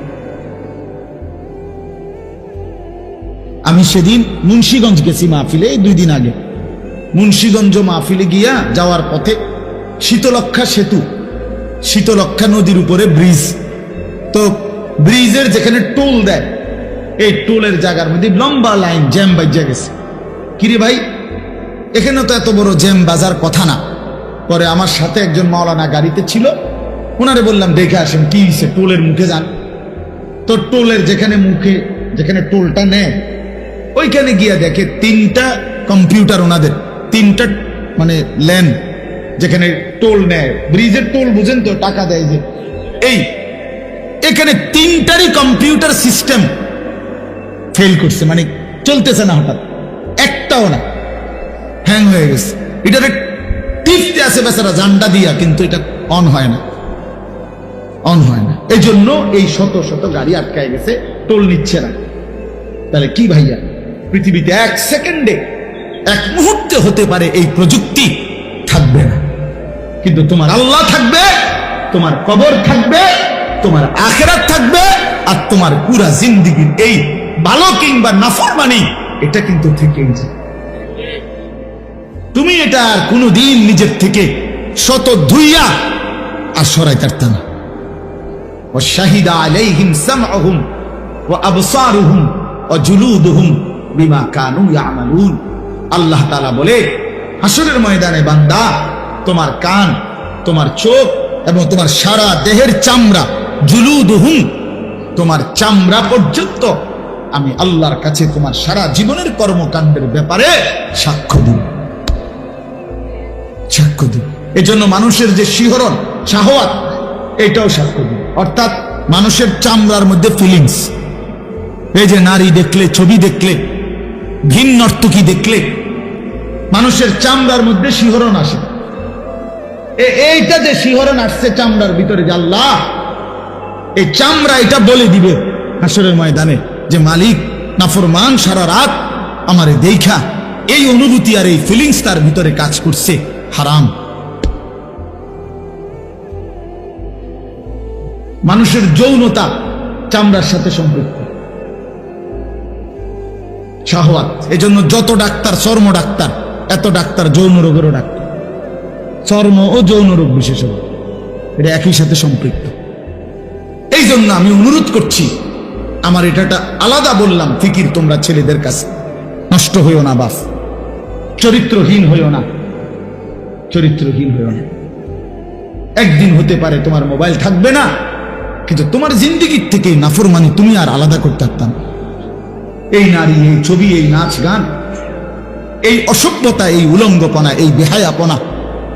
আমি সেদিন মুন্সিগঞ্জ গেছি মাহফিলে, 2 দিন আগে। মুন্সিগঞ্জ মাহফিলে গিয়া যাওয়ার পথে শীতলক্ষা সেতু, শীতলক্ষা নদীর উপরে ব্রিজ, তো ব্রিজের যেখানে টোল দেয়, এই টোলের জায়গার মধ্যে লম্বা লাইন, জ্যাম বাজা গেছে। কিরে ভাই, এখানে তো এত বড় জ্যাম বাজার কথা না। পরে আমার সাথে একজন মাওলানা গাড়িতে ছিল, ওনারে বললাম দেখে আসেন কি হয়েছে, টোলের মুখে যান। তো টোলের যেখানে মুখে, যেখানে টোলটা নেয়, ওইখানে গিয়া দেখে 3টা কম্পিউটার, ওনাদের 3টা মানে লেন, যেখানে টোল নেয়, ব্রিজের টোল বুঝেন তো, টাকা দেয় যে, এই এখানে তিনটারই কম্পিউটার সিস্টেম ফেল করছে, মানে চলতেছে না, হঠাৎ একটাও না, হ্যাং হয়ে গেছে। এটারে টিপতে আছে বেচারা জান্ডা দিয়া, কিন্তু এটা অন হয় না, অন হয় না। এই জন্য এই শত শত গাড়ি আটকায় গেছে, টোল নিচ্ছে না। তাহলে কি ভাইয়া, পৃথিবীতে এক সেকেন্ডে, এক মুহূর্তে হতে পারে এই প্রযুক্তি থাকবে না, কিন্তু তোমার আল্লাহ থাকবে, তোমার কবর থাকবে, তোমার আখিরাত থাকবে, আর তোমার পুরা জিন্দেগীর এই ভালো কিংবা নাফরমানি এটা কিন্তু থেকেই যায়। তুমি এটা আর কোনোদিন নিজের থেকে শত ধুইয়া আর সরাইতে পারত না। وشهد عليهم سمعهم وابصارهم وجلودهم بما كانوا يعملون। আল্লাহ তাআলা বলে, হাসরের ময়দানে বান্দা, তোমার কান, তোমার চোখ এবং তোমার সারা দেহের চামড়া, জুলুদুহুম, তোমার চামড়া পর্যন্ত আমি আল্লাহর কাছে তোমার সারা জীবনের কর্মকাণ্ডের ব্যাপারে সাক্ষ্য দিব, সাক্ষ্য দিব। এজন্য মানুষের যে শিহরণ, শাহওয়াত, এটাও সাক্ষ্য দিব। অর্থাৎ মানুষের চামড়ার মধ্যে ফিলিংস, এই যে নারী দেখলে, ছবি দেখলে, ভিন নর্তকী দেখলে মানুষের চামড়ার মধ্যে শিহরণ আসে। এইটা যে শিহরণ আসছে চামড়ার ভিতরে, যে আল্লাহ, এই চামড়া এটা বলে দিবে হাসরের ময়দানে যে মালিক নাফরমান সারা রাত আমারে দেখা, এই অনুভূতি আর এই ফিলিংস তার ভিতরে কাজ করছে, হারাম। মানুষের যৌনতা চামড়ার সাথে সম্পৃক্ত, শাহওয়াত। এজন্য যত ডাক্তার, চর্ম ডাক্তার, এত ডাক্তার যৌন রোগেরও ডাক্তার, চর্ম ও যৌন রোগ বিশেষজ্ঞ, এটা একই সাথে সম্পৃক্ত। এই জন্য আমি অনুরোধ করছি, আমার এটা আলাদা বললাম ফিকির, তোমরা ছেলেদের কাছে নষ্ট হইও না বাপ, চরিত্রহীন হইও না, চরিত্রহীন হইও না। একদিন হতে পারে তোমার মোবাইল থাকবে না, কিন্তু তোমার জিন্দেগির থেকে নাফরমানি তুমি আর আলাদা করতে পারতাম। এই নারী, এই ছবি, এই নাচ গান, এই অসভ্যতা, এই উলঙ্গপনা, এই বেহায়াপনা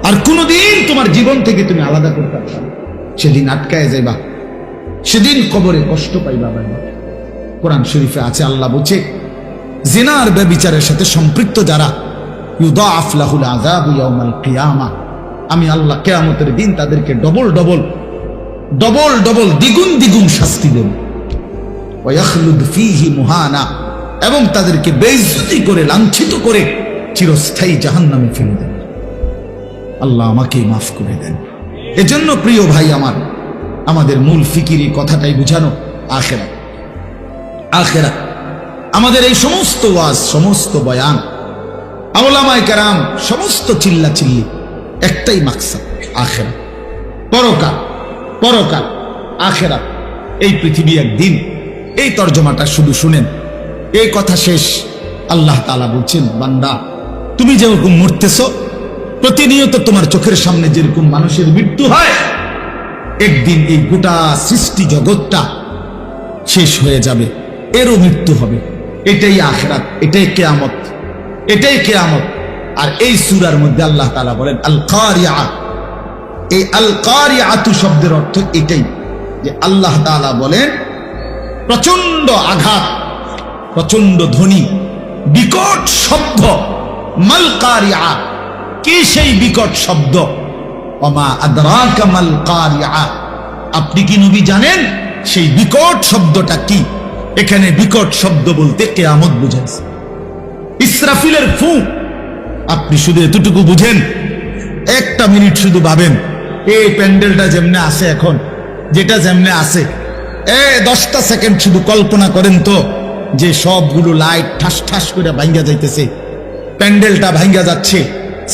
আর কোনোদিন তোমার জীবন থেকে তুমি আলাদা করতে পারতাম। সেদিন আটকায় যাইবা, সেদিন কবরে কষ্ট পাইবা। কোরআন শরীফে আছে, আল্লাহ বলছে, জিনার ব্যভিচারের সাথে সম্পৃক্ত যারা, ইউদাআফ লাহুল আযাবু ইয়াউমাল কিয়ামা, আমি আল্লাহ কিয়ামতের দিন তাদেরকে ডবল ডবল ডবল ডবল দ্বিগুণ দ্বিগুণ শাস্তি দেব। ওয়া ইয়াখলুদ ফীহি মুহানা, এবং তাদেরকে বেইজ্জতি করে, লাঞ্ছিত করে চিরস্থায়ী জাহান্নামে ফেলে দেন। আল্লাহ আমাকে মাফ করে দেন। এজন্য প্রিয় ভাই আমার, আমাদের মূল ফিকিরি কথাটাই বুঝানো, আখিরাত। আখিরাত আমাদের এই সমস্ত ওয়াজ, সমস্ত বয়ান, উলামায়ে কেরাম সমস্ত চিল্লা চিল্লি, একটাই মাকসাদ, আখিরাত, পরকাল, পরকাল, আখিরাত। এই পৃথিবী একদিন, এই তর্জমাটা শুধু শুনেন, এই কথা শেষ। আল্লাহ তাআলা বলছেন, বান্দা, তুমি যেরকম মরতেছ, প্রতিনিয়ত তোমার চোখের সামনে যেরকম মানুষের মৃত্যু হয়, একদিন এই গোটা সৃষ্টি জগৎটা শেষ হয়ে যাবে, এরও মৃত্যু হবে। এটাই আখিরাত, এটাই কিয়ামত, এটাই কিয়ামত। আর এই সূরার মধ্যে আল্লাহ তাআলা বলেন আল কারিয়া। এই আল কারিয়াতু শব্দের অর্থ এটাই, যে আল্লাহ তাআলা বলেন প্রচন্ড আঘাত, প্রচন্ড ধ্বনি, বিকট শব্দ, মাল কারিয়া। কি সেই বিকট শব্দ? ওমা আদরাকা মাল কারিয়া, আপনি কি নবী জানেন সেই বিকট শব্দটা কি? এখানে বিকট শব্দ বলতে কিয়ামত বুঝাইছে, ইসরাফিলের ফু। আপনি শুধু এতটুকু বুঝেন, একটা মিনিট শুধু ভাবেন, এই প্যান্ডেলটা যেমনে আছে এখন, যেটা যেমনে আছে, 10টা সেকেন্ড শুধু কল্পনা করেন তো, যে সবগুলো লাইট ঠাস ঠাস করে ভাঙ্গা যাইতেছে, প্যান্ডেলটা ভাঙ্গা যাচ্ছে,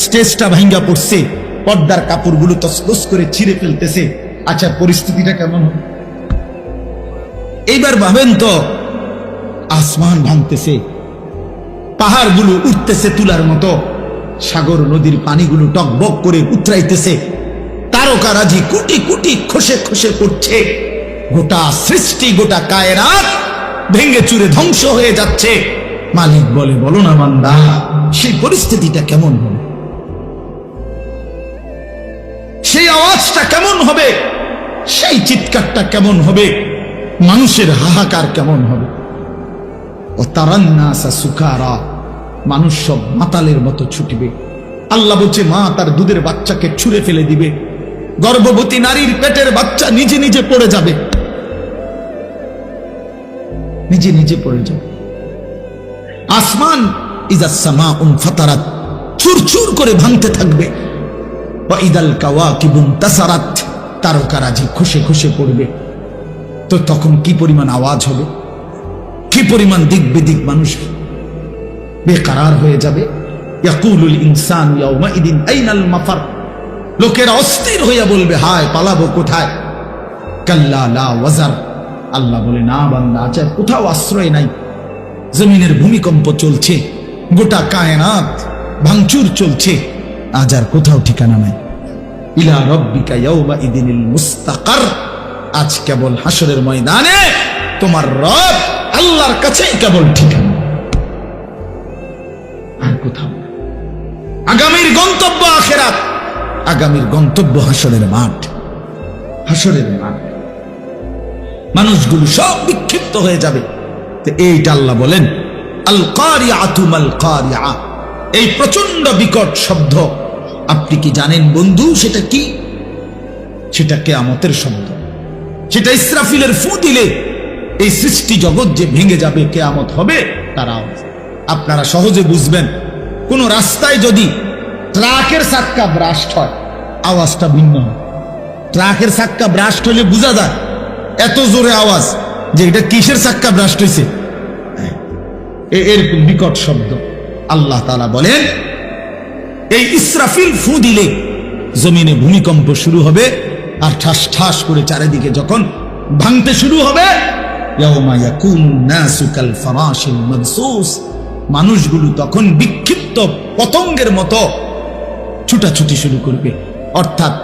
স্টেজটা ভাঙ্গা পড়ছে, পর্দার কাপড়গুলো তসতস করে ছিঁড়ে ফেলতেছে। আচ্ছা, পরিস্থিতিটা কেমন? এইবার ভাবেন তো, আসমান ভাঙতেছে, পাহাড়গুলো উঠতেছে তুলার মতো, সাগর নদীর পানিগুলো টকবক করে উতরাইতেছে, তারকারাজি কোটি কোটি খসে খসে পড়ছে, গোটা সৃষ্টি, গোটা কায়নাত ভেঙে চুরে ধ্বংস হয়ে যাচ্ছে। মালিক বলে, বলো না বান্দা, সেই পরিস্থিতিটা কেমন হবে? সেই আওয়াজটা কেমন হবে? সেই চিৎকারটা কেমন হবে, মানুষের হাহাকার কেমন হবে। ও তারান্নাসা সুকারা, মানুষ সব মাতালের মতো ছুটবে। আল্লাহ বলছে মা তার দুধের বাচ্চাকে ছুঁড়ে ফেলে দিবে, গর্ভবতী নারীর পেটের বাচ্চা নিজে নিজে পড়ে যাবে, নিজে নিজে পড়ে যাবে। আসমান ইজাস সামাউন ফাতারাত, চুরচুর করে ভাঙতে থাকবে। ওয়া ইদাল কাওয়াকিবুন তাসারাত, তারকারাজি খসে খসে পড়বে। তো তখন কি পরিমাণ আওয়াজ হবে, কি পরিমাণ দিক বিদিক মানুষ বেকারার হয়ে যাবে। ইয়াকুলুল ইনসানু ইয়াউমাইদিন আইনাল মাফার, লোকেরা অস্থির হইয়া বলবে হায় পালাবো কোথায়। কাল্লা লা ওয়াজার, আল্লাহ বলে না বান্দা, আচ্ছা কোথাও আশ্রয় নাই। জমিনের ভূমিকম্প চলছে, গোটা কায়নাত ভাঙচুর চলছে, আজ আর কোথাও ঠিকানা নাই। ইলা রাব্বিকা ইয়াউমাইদিনিল মুস্তাকার, আজ কেবল হাসরের ময়দানে তোমার রব আল্লাহর কাছেই কেবল ঠিকানা, আর কোথাও। আগামীর গন্তব্য আখিরাত, আগামীর গন্তব্য হাসরের মাঠ। হাসরের মাঠ, মানুষগুলো সব বিক্ষিপ্ত হয়ে যাবে। তো এইটা আল্লাহ বলেন আল কারিআতু মাল কারিআ, এই প্রচন্ড বিকট শব্দ আপনি কি জানেন বন্ধু সেটা কি? সেটা কিয়ামতের শব্দ। সেটা ইসরাফিলের ফু দিলে এই সৃষ্টি জগৎ যে ভেঙে যাবে, কিয়ামত হবে, তার আওয়াজ আপনারা সহজে বুঝবেন। কোন রাস্তায় যদি ট্রাকের চাক্কা ব্রাস্ট হয়, আওয়াজটা ভিন্ন হয়। ট্রাকের চাক্কা ব্রাস্ট হলে বোঝা যায়, এত জোরে আওয়াজ যে এটা কিসের চাক্কা ব্রাস্ট হয়েছে, এরকম বিকট শব্দ। আল্লাহ তাআলা বলেন এই ইসরাফিল ফু দিলে জমিনে ভূমিকম্প শুরু হবে, আর ঠাস ঠাস করে চারিদিকে যখন ভাঙতে শুরু হবে, ইয়াউমা ইয়াকুনুন নাসু কাল ফারাশিল মাবসুস, মানুষগুলো তখন বিক্ষিপ্ত পতঙ্গের মতো ছুটাছুটি শুরু করবে। অর্থাৎ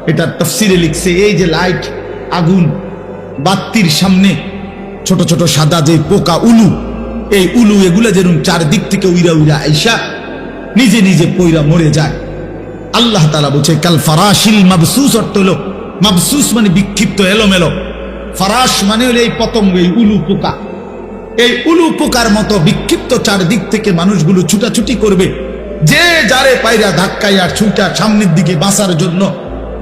এটা তাফসীরে লিখছে, এই যে লাইট, আগুন, বাতির সামনে ছোট ছোট সাদা যে পোকা উলু, এই উলু এগুলা যেরকম চারদিক থেকে উইরা উইরা আইসা নিজে নিজে পইরা মরে যায়। আল্লাহ তাআলা বলছে কাল ফারাশিল মাবসুস, অর্থ হলো মাবসুস মানে বিক্ষিপ্ত, এলোমেলো। ফারাশ মানে হলো এই পতঙ্গ, এই উলু পোকা। এই উলু পোকার মতো বিক্ষিপ্ত চারদিক থেকে মানুষগুলো ছুটাছুটি করবে, যে যারে পায়রা ধাক্কায় আর ছুটা সামনের দিকে বাঁচার জন্য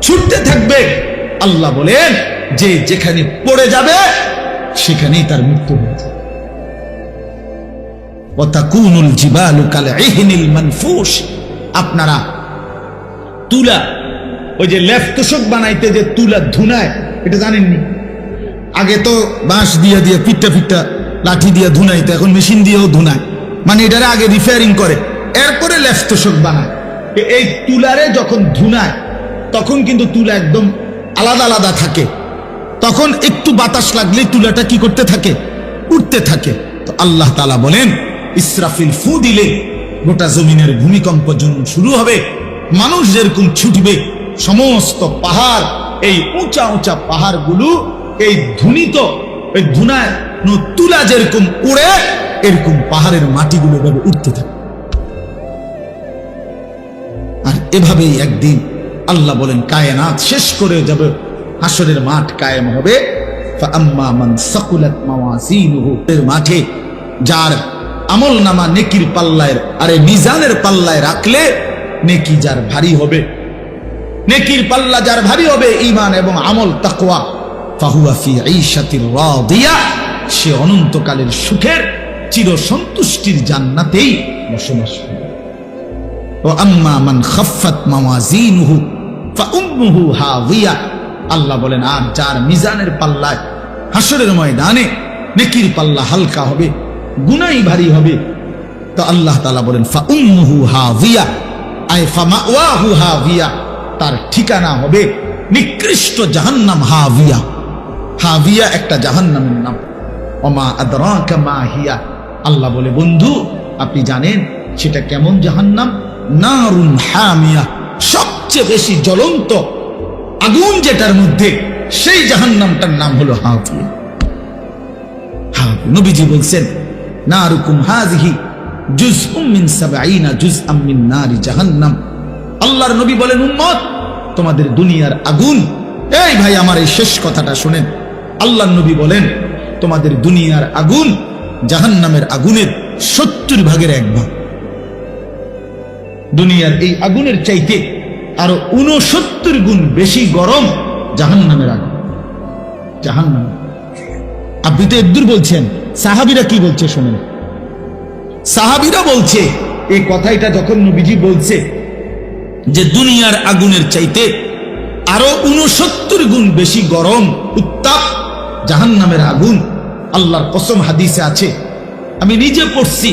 ছুটতে থাকবে। আল্লাহ বলেন যে যেখানে পড়ে যাবে সেখানেই তার মৃত্যু হয়েছে। ওয়াতাকুনুল জিবালু কালইহনিল মানফুশ, আপনারা তুলা, ওই যে লেফ তোষক বানাইতে যে তুলা ধুনায়, এটা জানেননি? আগে তো বাঁশ দিয়ে দিয়ে পিটটা পিটটা লাঠি দিয়ে ধুনাইতে, এখন মেশিন দিয়েও ধুনায়। মানে এটারে আগে রিপেয়ারিং করে, এরপরে লেফ তোষক বানায়। এই তুলারে যখন ধুনায় তখন কিন্তু তুলা একদম আলাদা আলাদা থাকে, তখন একটু বাতাস লাগলে তুলাটা কি করতে থাকে, উঠতে থাকে। তো আল্লাহ তাআলা বলেন ইসরাফিল ফু দিলে গোটা জমিনের ভূমিকম্প শুরু হবে, মানুষ যেরকম ছুটবে, সমস্ত পাহাড়, এই উঁচা উঁচা পাহাড়গুলো এই ধুনিত, এই ধুনায় তুলা যেরকম উড়ে, এরকম পাহাড়ের মাটিগুলো ভাবে উঠতে থাকে। আর এভাবেই একদিন আল্লাহ বলেন কায়নাত শেষ করে যাবে, হাসরের মাঠ কায়েম হবে। ফাআম্মা মান সাকুলাত মাওয়াজিনুহু, এর মাঠে যার আমল নামা নেকির পাল্লায়, আরে মিজানের পাল্লায় রাখলে নেকি যার ভারী হবে, নেকির পাল্লা যার ভারী হবে ঈমান এবং আমল তাকওয়া, ফাহুয়া ফি ঈশাতির রাদিয়া, সে অনন্তকালের সুখের চির সন্তুষ্টির জান্নাতেই বসবাস করবে। ও আম্মা মান খাফফাত মাওয়াজিনুহু ফাউম্মুহু হাওিয়া, আল্লাহ বলেন আর যার মিজানের পাল্লায় হাসরের ময়দানে নেকির পাল্লা হালকা হবে, গুনাহ ভারী হবে, তো আল্লাহ তাআলা বলেন ফাউম্মুহু হাওিয়া, আই ফামাওয়াহু হাওিয়া, তার ঠিকানা হবে নিকৃষ্ট জাহান্নাম। হাওিয়া, হাওিয়া একটা জাহান্নামের নাম। ওমা আদরাকা মা হিয়া, আল্লাহ বলে বন্ধু আপনি জানেন সেটা কেমন জাহান্নাম? নারুন হামিয়া, সবচেয়ে বেশি জ্বলন্ত আগুন যেটার মধ্যে, সেই জাহান্নামটার নাম হলো হাওিয়া। নবীজি বলছেন নারুকুম হাযিহি জুজউম মিন ৭০ জুজআম মিন নারি জাহান্নাম। আল্লাহর নবী বলেন উম্মত তোমাদের দুনিয়ার আগুন এই ভাই, আমার এই শেষ কথাটা শুনেন। আল্লাহর নবী বলেন, তোমাদের দুনিয়ার আগুন জাহান্নামের আগুনের 70 ভাগের 1 ভাগ। দুনিয়ার এই আগুনের চাইতে আরো 69 গুণ বেশি গরম জাহান্নামের আগুন। জাহান্নাম, আপনি তো একদূর বলছেন, সাহাবীরা কি বলছে শুনেন। সাহাবীরা বলছে, এই কথাটা যখন নবীজি বলছে যে দুনিয়ার আগুনের চাইতে আরো 69 গুণ বেশি গরম উত্তাপ জাহান্নামের আগুন, আল্লাহর কসম হাদিসে আছে, আমি নিজে পড়ছি।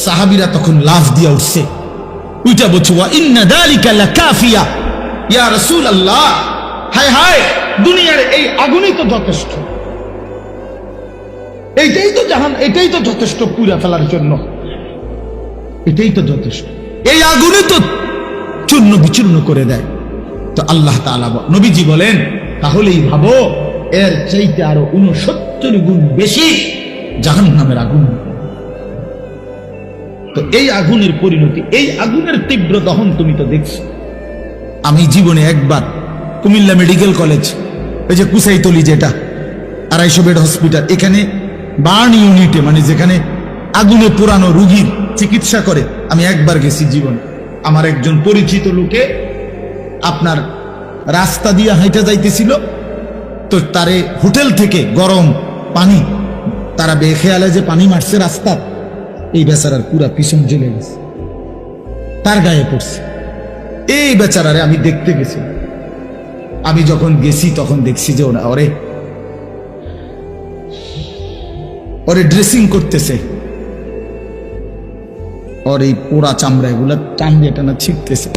সাহাবীরা তখন লাফ দিয়া উঠছে, উইটা বলছে, ওয়া ইন্না যালিকা লাকাফিয়া ইয়া রাসূলুল্লাহ, হায় হায়, দুনিয়ার এই আগুনই তো যথেষ্ট, এটাই তো যথেষ্ট পুরা ফেলার জন্য, এটাই তো যথেষ্ট, এই আগুনই তো চূর্ণ বিচূর্ণ করে দেয়। তো আল্লাহ তাআলা নবীজি বলেন, তাহলেই ভাবো এর চাইতে আরো 69 গুণ বেশি জাহান্নামের আগুন। তো এই আগুনের পরিণতি, এই আগুনের তীব্র দহন তুমি তো দেখছো। আমি জীবনে একবার কুমিল্লা মেডিকেল কলেজ, ওই যে কুসাইতলি, যেটা 250 বেড হসপিটাল, এখানে বার্ন ইউনিটে, মানে যেখানে আগুনে পোড়ানো রোগীর চিকিৎসা করে, আমি একবার গেছি জীবনে। আমার একজন পরিচিত লোকে আপনার রাস্তা দিয়ে হাইটা যাইতেছিল, তো তারে হোটেল থেকে গরম পানি, তারা বেখেয়ালে যে পানি মারছে রাস্তা, এই বেচারার পুরা পিছন জ্বলে গেছে, তার গায়ে পড়ছে। এই বেচারারে আমি দেখতে গেছি। আমি যখন গেছি তখন দেখছি যে ওরে ড্রেসিং করতেছে, ওর এই পোড়া চামড়া এগুলা টান দিয়ে টানা ছিটতেছে।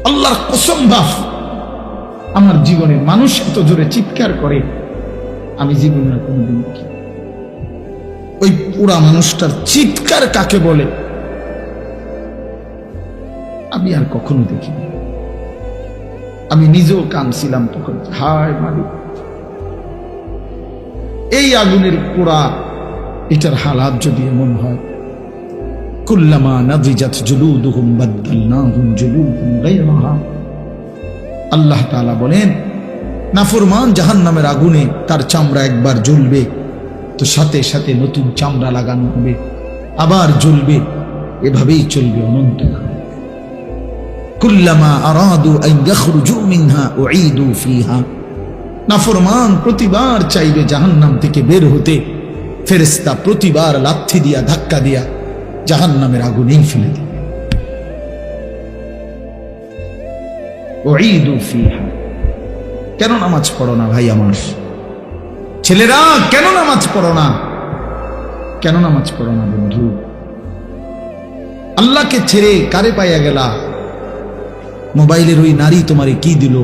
আল্লাহর কসম বাপ, আমার জীবনে মানুষ এত জোরে চিৎকার করে আমি জীবনে আর কোনোদিন দেখি। ওই পুরা মানুষটার চিৎকার কাকে বলে আমি আর কখনো দেখিনি। আমি নিজেও কাঁদছিলাম তখন, হায় মালিক, এই আগুনের পোড়া, এটার হালাত যদি এমন হয়, কুল্লামা নাদিজাত জুলুদুহুম বাদদালনাহুম জুলুদান গায়রাহা। আল্লাহ তাআলা বলেন, নাফরমান জাহান্নামের আগুনে তার চামড়া একবার জ্বলবে, তো সাথে সাথে নতুন চামড়া লাগানো হবে, আবার জ্বলবে, এভাবেই চলবে অনন্তকাল। কুল্লামা আরাদু আন ইয়াখরুজু মিনহা উঈদু ফিহা। নাফরমান প্রতিবার চাইবে জাহান্নাম থেকে বের হতে, ফেরেশতা প্রতিবার লাথি দিয়া ধাক্কা দিয়া জাহান্নামের আগুনেই ফেলে দেবে। উঈদু ফিহা। কেন নামাজ পড়ো না ভাই আমার ছেলেরা? কেন নামাজ পড়ো না? কেন নামাজ পড়ো না বন্ধু? আল্লাহকে ছেড়ে কারে পাইয়া গেলা? মোবাইলের ওই নারী তোমারে কি দিল?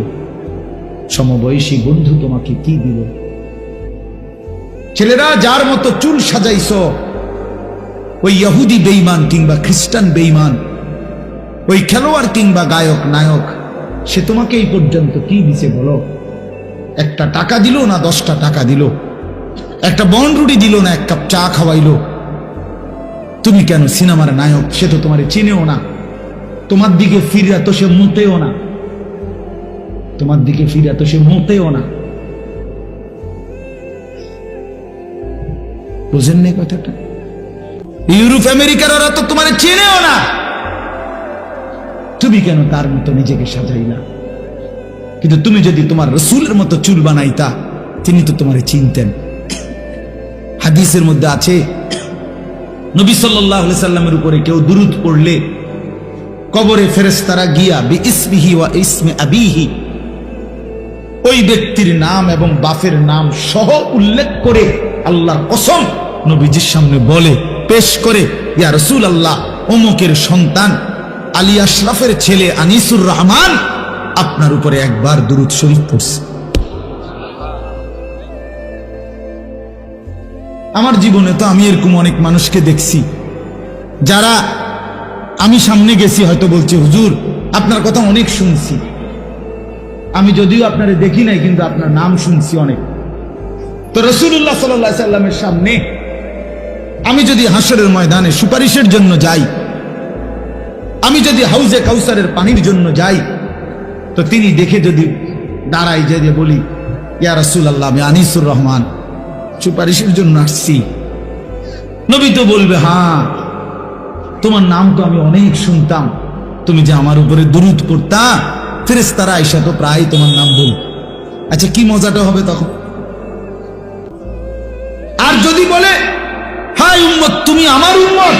সমবয়সী বন্ধু তোমাকে কি দিল? ছেলেরা যার মতো চুল সাজাইছ, ওই ইহুদি বেঈমান কিংবা খ্রিস্টান বেঈমান, ওই খেলোয়াড় কিংবা গায়ক নায়ক, সে তোমাকে এই পর্যন্ত কি দিছে বলো? একটা টাকা দিল না 10টা টাকা দিল? একটা বনরুটি দিল না 1 কাপ চা খাওয়াইলো? তুমি কেন সিনেমার নায়ক? সে তো তোমারে চিনেও না, তোমার দিকে ফিরে তো সে মোটেও না, তোমার দিকে ফিরে তো সে মোটেও না। বুঝেন না কথাটা? ইউরোপ আমেরিকার ওরা তো তোমারে চিনেও না, তুমি কেন তার মতো নিজেকে সাজাইলা? কিন্তু তুমি যদি তোমার রাসূলের মতো চুল বানাইতা, তিনি তো তোমারে চিনতেন। হাদিসের মধ্যে আছে, নবী সাল্লাল্লাহু আলাইহি সাল্লামের উপরে কেউ দুরূদ পড়লে কবরে ফেরেশতারা গিয়া বিইসমিহি ওয়া ইসমি আবিহি, ওই ব্যক্তির নাম এবং বাপের নাম সহ উল্লেখ করে আল্লাহর কসম নবীজির সামনে বলে, পেশ করে, ইয়া রাসূলুল্লাহ, অমুকের সন্তান আলী আশরাফের ছেলে আনিসুর রহমান আপনার উপরে একবার দুরূদ শরীফ পড়ছে। আমার জীবনে তো আমি এরকম অনেক মানুষকে দেখছি, যারা আমি সামনে গেছি হয়তো বলছে, হুজুর আপনার কথা অনেক শুনছি, আমি যদিও আপনারে দেখি নাই কিন্তু আপনার নাম শুনছি অনেক। তো রাসূলুল্লাহ সাল্লাল্লাহু আলাইহি সাল্লামের সামনে আমি যদি হাসরের ময়দানে সুপারিশের জন্য যাই, আমি যদি হাউজে কাউসারের পানির জন্য যাই, তো তো তিনি দেখে যদি দাঁড়াই যে বলি, ইয়া রাসূলুল্লাহ, আমি আনিসুর রহমান, সুপারিশের জন্য আসছি। নবী তো বলবে, হ্যাঁ, তোমার নাম তো আমি অনেক শুনতাম, তুমি যে আমার উপরে দুরূদ পড়তা, ফেরেশতারা আয়েশা তো প্রায় তোমার নাম বল। আচ্ছা, কি মজাটা হবে তখন? আর যদি বলে, হাই উম্মত, তুমি আমার উম্মত,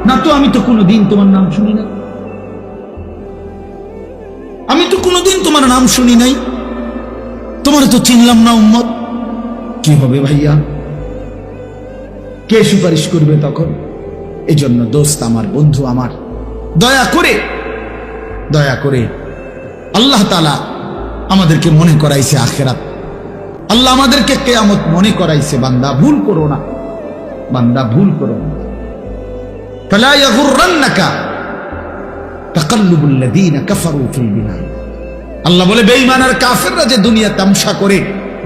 না তো আমি তো কোনোদিন তোমার নাম শুনি না, আমি তো কোনোদিন তোমার নাম শুনি নাই, তোমার তো চিনলাম না উম্মত, কি হবে ভাইয়া? কে সুপারিশ করবে তখন? এই জন্য দোস্ত আমার, বন্ধু আমার, দয়া করে আল্লাহ তাআলা আমাদেরকে মনে করাইছে আখিরাত, আল্লাহ আমাদেরকে কিয়ামত মনে করাইছে। বান্দা ভুল করো না, বান্দা ভুল করো না। ফালা ইয়াগুররান্নাকা তাকাল্লুবুল লাযীনা কাফারু ফিল বিলাদ। আল্লাহ বলে, বেঈমান আর কাফেররা যে দুনিয়া তামসা করে,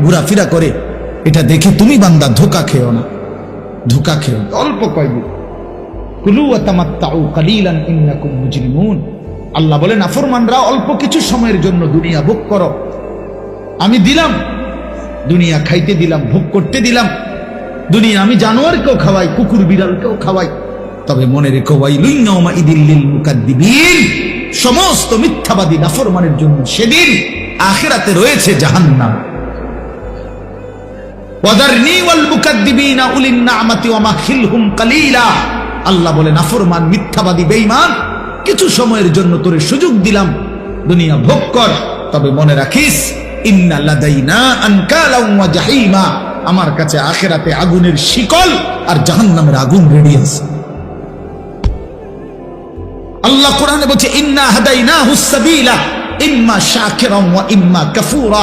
ঘোরাফেরা করে, এটা দেখে তুমি বান্দা ধোঁকা খেও না, ধোঁকা খেও। অল্প কয়দিন, কুলু ওয়া তামাত্তাউ কালিলান ইন্নাকুম মুজরিমুন। আল্লাহ বলে, নাফরমানরা অল্প কিছু সময়ের জন্য দুনিয়া ভোগ করো, আমি দিলাম দুনিয়া, খাইতে দিলাম, ভোগ করতে দিলাম দুনিয়া। আমি জানোয়ারকেও খাওয়াই, কুকুর বিড়ালকেও খাওয়াই, তবে মনে রেখো, ওয়াইলুন ইয়াউমাইযিল লিল মুকাদ্দিবিন, সমস্ত মিথ্যাবাদী নাফরমানের জন্য সেদিন আখিরাতে রয়েছে জাহান্নাম। ওয়াদারনি ওয়াল মুকাদ্দিবিনা উলিন নি'মাতি ওয়া মাখিলহুম কালিলা। আল্লাহ বলে, নাফরমান, মিথ্যাবাদী, বেঈমান, কিছু সময়ের জন্য তোরে সুযোগ দিলাম, দুনিয়া ভোগ কর, তবে মনে রাখিস, ইন্না লাদাইনা আনকালা ওয়া জাহিমা, আমার কাছে আখিরাতে আগুনের শিকল আর জাহান্নামের আগুন রেডি আছে। আল্লাহ কোরআনে বলছে, ইন্না হাদাইনাহুস সাবিলা ইম্মা শাকিরান ওয়া ইম্মা কাফুরা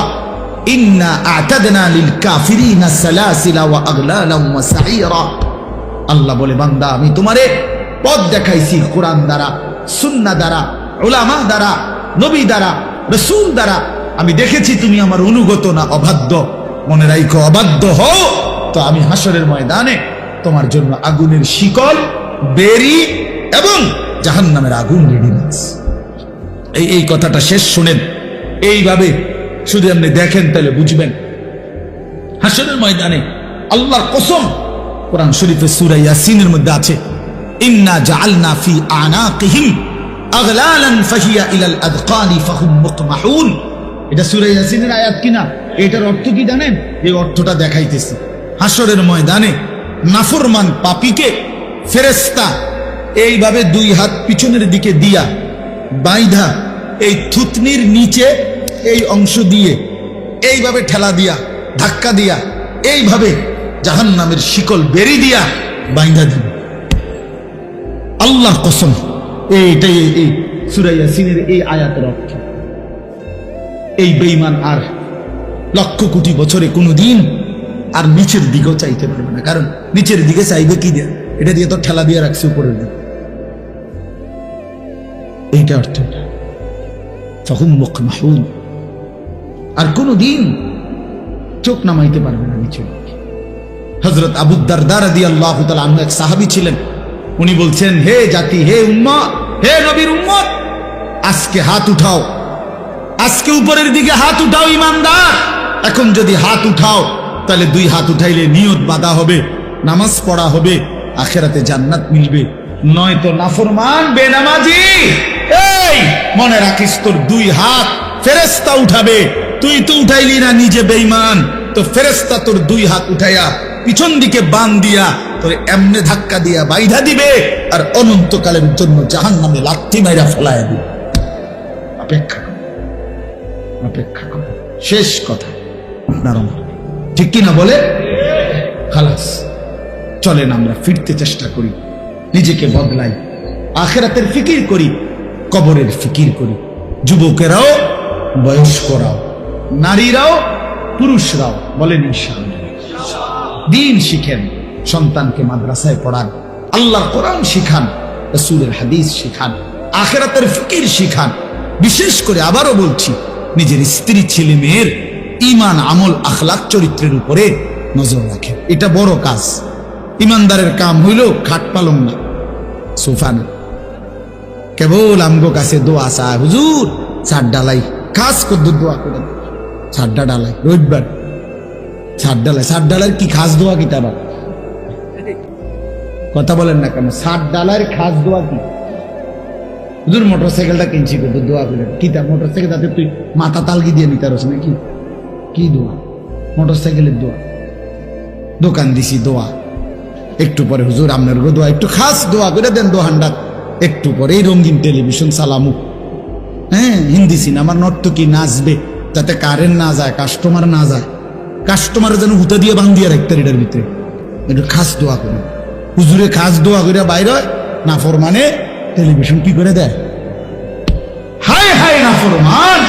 ইন্না আ'তাদনা লিল কাফিরিনা সালাসিলা ওয়া আগলালান ওয়া সাঈরা। আল্লাহ বলে, বান্দা, আমি তোমারে পথ দেখাইছি কোরআন দ্বারা, সুন্নাহ দ্বারা, উলামা দ্বারা, নবী দ্বারা, রাসূল দ্বারা। আমি দেখেছি তুমি আমার অনুগত না অবাধ্য। মনে রাখো, অবাধ্য হও তো আমি হাসরের ময়দানে তোমার জন্য আগুনের শিকল, বেরি এবং জাহান্নামের আগুন রেডি আছে। এই কথাটা শেষ শুনেন, এইভাবে শুধু আপনি দেখেন তাহলে বুঝবেন। হাসরের ময়দানে আল্লাহর কসম, কোরআন শরীফে সূরা ইয়াসিনের মধ্যে আছে, ইন্না জাআলনা ফি আনাকিহিম আগলালান ফাহিয়া ইলাল আযকানি ফাহুম মুকমাহুন। এটা সূরা ইয়াসিনের আয়াত কিনা? এটার অর্থ কি জানেন? এই অর্থটা দেখাইতেছি। হাসরের ময়দানে নাফরমান পাপীকে ফেরেশতা এইভাবে দুই হাত পিছনের দিকে দিয়া বাইধা, এই থুতনির নিচে এই অংশ দিয়ে এইভাবে ঠেলা দিয়া, ধাক্কা দিয়া, এইভাবে জাহান্নামের শিকল বেরি দিয়া বাইধা দিবে। আল্লাহর কসম, এইটাই এই সূরা ইয়াসিনের এই আয়াতের অর্থ। এই বেঈমান আর লক্ষ কোটি বছরে কোনোদিন আর নিচের দিকেও চাইতে পারবে না, কারণ নিচের দিকে চাইবে কি দিয়ে? এটা দিয়ে তো ঠেলা দিয়ে রাখছে উপরের দিকে। এইটা অর্থ, ফাহুম মুকমাহুন, আর কোনোদিন চোখ নামাইতে পারবে না নিচের দিকে। হযরত আবু দারদা রাদিয়াল্লাহু তাআলা আনহু এক সাহাবী ছিলেন। উনি বলছেন, হে জাতি, হে উম্মত, হে নবীর উম্মত, আজকে হাত উঠাও, আজকে উপরের দিকে হাত উঠাও ইমানদার। এখন যদি হাত উঠাও, তাহলে দুই হাত উঠাইলে নিয়ত বাঁধা হবে, নামাজ পড়া হবে, আখিরাতে জান্নাত মিলবে। নয়তো নাফরমান, বেনামাজি, এই মনে রাখিস, তোর দুই হাত ফেরেশতা উঠাবে। তুই তো উঠাইলি না, নিজে বেঈমান, তো ফেরেশতা তোর দুই হাত উঠাইয়া পিছন দিকে বান দিয়া তোর এমনে ধাক্কা দিয়া বাইধা দিবে, আর অনন্তকালের জন্য জাহান্নামে লাথি মাইরা ফেলাইয়া দিবে। অপেক্ষা কর, অপেক্ষা কর। শেষ কথা, ঠিক কিনা বলে? খালাস, চলেন আমরা ফিরতে চেষ্টা করি, নিজেকে বদলাই, আখিরাতের ফিকির করি, কবরের ফিকির করি। যুবকেরাও, বয়স্করাও, নারীরাও, পুরুষরাও, বলেন ইনশাআল্লাহ। দ্বীন শিখেন, সন্তানকে মাদ্রাসায় পড়ান, আল্লাহর কোরআন শিখান, রাসূলের হাদিস শিখান, আখিরাতের ফিকির শিখান। বিশেষ করে আবারও বলছি, নিজের স্ত্রী, ছেলে মেয়ের ঈমান, আমল, আখলাক, চরিত্রের উপরে নজর রাখেন। এটা বড় কাজ। ইমানদারের কাম হইল খাট পালং না, সোফা না। কেবল আমগো কাছে দোয়া চায়, হুজুর ছাদ ডালাই খাস কদ্দু দোয়া করে ছাদটা ডালাই রবিবার ছাদ ডালাই কি খাস দোয়া কি তারা কথা বলেন না কেন? ছাদ ডালার খাস দোয়া কি? হুজুর মোটরসাইকেলটা কিনছি কদ্দু দোয়া করে কি তা মোটরসাইকেল তাতে তুই মাথা তালগি দিয়ে নিতে পারছ নাকি? কি দোয়া? মোটরসাইকেলের দোয়া। দোকান দিছি দোয়া, একটু পরে হুজুর আপনার দোয়া একটু খাস দোয়া করে দেন দোহানটা। একটু পরে রঙিন টেলিভিশন চালামু, হ্যাঁ হিন্দি সিনেমার নর্তকী নাচবে, যাতে কারেন্ট না যায়, কাস্টমার না যায়, কাস্টমার যেন হুতা দিয়ে বান্ধিয়া রাখতে এটার ভিতরে। একটু খাস দোয়া করে হুজুরে খাস দোয়া করে বাইরে না ফরমানে টেলিভিশন কি করে দেয়। হায় হায় না ফরমান,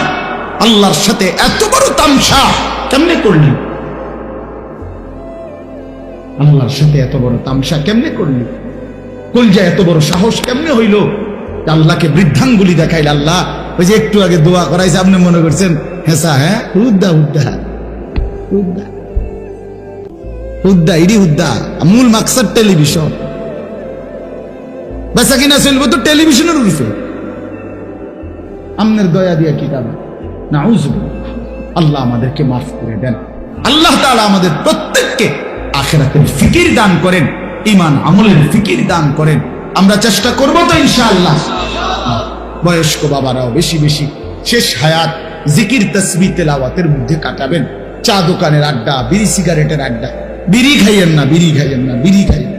আল্লাহর সাথে এত বড় তামসা কেমনে করলি? আল্লাহর সাথে এত বড় তামসা কেমনে করলি? কলজা এত বড় সাহস কেমনে হইল? আল্লাহকে বৃদ্ধাঙ্গুলি দেখাইল। আল্লাহ ওই যে একটু আগে দোয়া করাইছে, আপনি মনে করছেন হেসা? হ্যাঁ হুদ্দা হুদ্দা হুদ্দা হুদ্দা ইডি হুদ্দা। মূল মাকসাদ টেলিভিশন, বেচা কিনা চলবো তো টেলিভিশনের রূপে। আমনের দয়া দিয়া কি কারণ? আল্লাহ আমাদেরকে মাফ করে দেন। আল্লাহ তাআলা আমাদের প্রত্যেককে আখিরাতের ফিকির দান করেন, ঈমান আমলের ফিকির দান করেন। আমরা চেষ্টা করব তো ইনশাআল্লাহ। বয়স্ক বাবারাও বেশি বেশি শেষ হায়াত জিকির তাসবিহ তেলাওয়াতের মধ্যে কাটাবেন। চা দোকানের আড্ডা, বিড়ি সিগারেটের আড্ডা, বিড়ি খাইয়েন না, বিড়ি খাইয়েন না, বিড়ি খাইয়েন।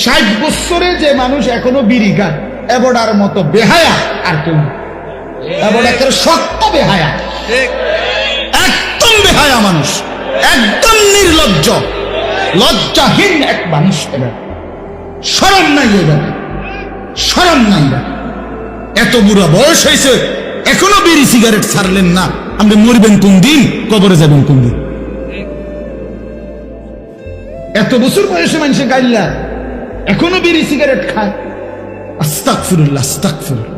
60 বছরে যে মানুষ এখনো বিড়ি খায়, এবড়ার মতো বেহায়া আর কেউ নেই। এবড়া একটা সত্য বেহায়া, একদম বেহায়া মানুষ, একদম নির্লজ্জ, লজ্জাহীন এক মানুষ। এবার শরম নাই, এবার শরম নাই। এত বুড়া বয়স হয়েছে এখনো বিড়ি সিগারেট ছাড়লেন না। আপনি মরবেন কোন দিন, কবরে যাবেন কোন দিন? এত বছর বয়সে মানুষে গাইল্লা এখনো বিড়ি সিগারেট খায়। আস্তাগফিরুল্লাহ, আস্তাগফিরুল্লাহ।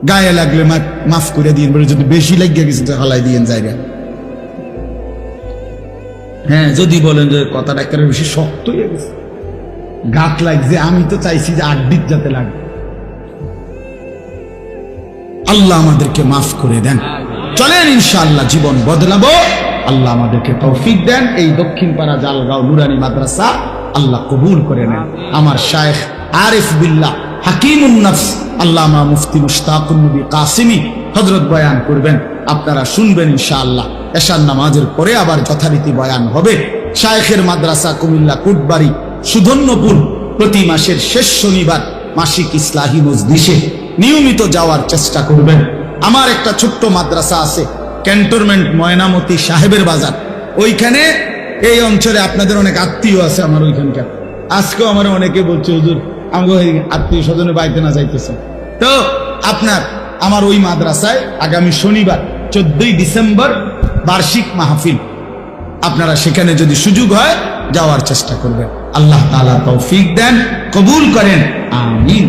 গায়ে লাগলে মাফ করে দিন, বলে যদি বেশি লাগিয়ে গেছে হালাই দিয়েন জায়গা। হ্যাঁ যদি বলেন যে কথাটা একেবারে বেশি শক্ত হয়ে গেছে, গাত লাগছে, আমি তো চাইছি যে আড্ডিত যাতে লাগে। আল্লাহ আমাদেরকে মাফ করে দেন। চলেন ইনশাআল্লাহ জীবন বদলাবো। আল্লাহ আমাদেরকে তৌফিক দেন। এই দক্ষিণ পাড়া জালগাঁও নুরানি মাদ্রাসা আল্লাহ কবুল করে নেন। আমার শায়েখ আরিফ বিল্লাহ হাকিমুন নফস আল্লামা মুফতি মুশতাকুন নবী কাসিমি হযরত বয়ান করবেন, আপনারা শুনবেন ইনশাআল্লাহ। এশার নামাজের পরে আবার যথারীতি বয়ান হবে। শায়েখের মাদ্রাসা কুমিল্লা কোটবাড়ি সুধন্যপুর প্রতি মাসের শেষ শনিবার মাসিক ইসলাহি মজলিসে নিয়মিত যাওয়ার চেষ্টা করবেন। আমার একটা ছোট্ট মাদ্রাসা আছে ক্যান্টনমেন্ট ময়নামতি সাহেবের বাজার, ওইখানে এই অঞ্চলে আপনাদের অনেক আত্মীয় আছে আমার ওইখানকার। আজকেও আমার অনেকে বলছে হুজুর আমাকে আত্মীয় স্বজনের বাড়িতে না যাইতেছে। তো আপনার আমার ওই মাদ্রাসায় আগামী শনিবার 14ই ডিসেম্বর বার্ষিক মাহফিল, আপনারা সেখানে যদি সুযোগ হয় যাওয়ার চেষ্টা করবেন। আল্লাহ তাআলা তৌফিক দেন, কবুল করেন, আমিন।